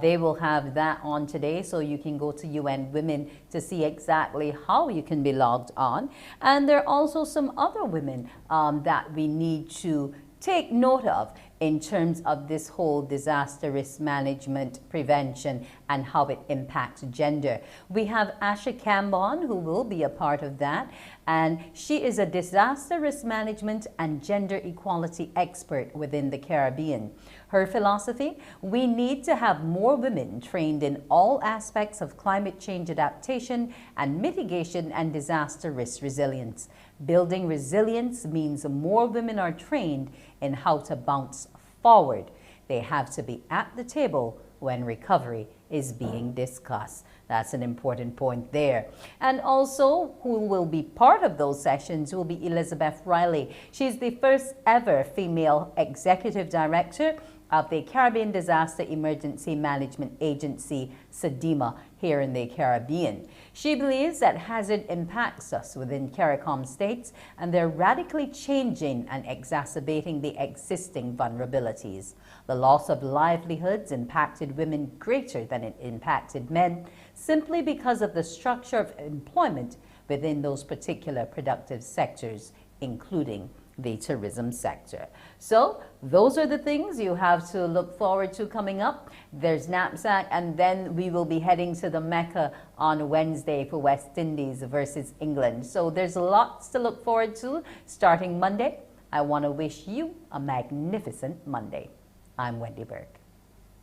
they will have that on today, so you can go to UN Women to see exactly how you can be logged on. And there are also some other women that we need to take note of in terms of this whole disaster risk management prevention and how it impacts gender. We have Asha Cambon, who will be a part of that, and she is a disaster risk management and gender equality expert within the Caribbean. Her philosophy: we need to have more women trained in all aspects of climate change adaptation and mitigation and disaster risk resilience. Building resilience means more women are trained in how to bounce forward. They have to be at the table when recovery is being discussed. That's an important point there. And also, who will be part of those sessions will be Elizabeth Riley. She's the first ever female executive director of the Caribbean Disaster Emergency Management Agency, SEDEMA, here in the Caribbean. She believes that hazard impacts us within CARICOM states, and they're radically changing and exacerbating the existing vulnerabilities. The loss of livelihoods impacted women greater than it impacted men, simply because of the structure of employment within those particular productive sectors, including the tourism sector. So those are the things you have to look forward to coming up. There's NAPSAC, and then we will be heading to the Mecca on Wednesday for West Indies versus England. So there's lots to look forward to starting Monday. I want to wish you a magnificent Monday. I'm Wendy Burke.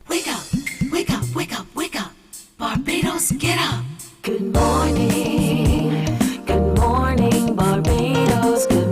Wake up, wake up, wake up, wake up. Barbados, get up. Good morning. Good morning, Barbados. Good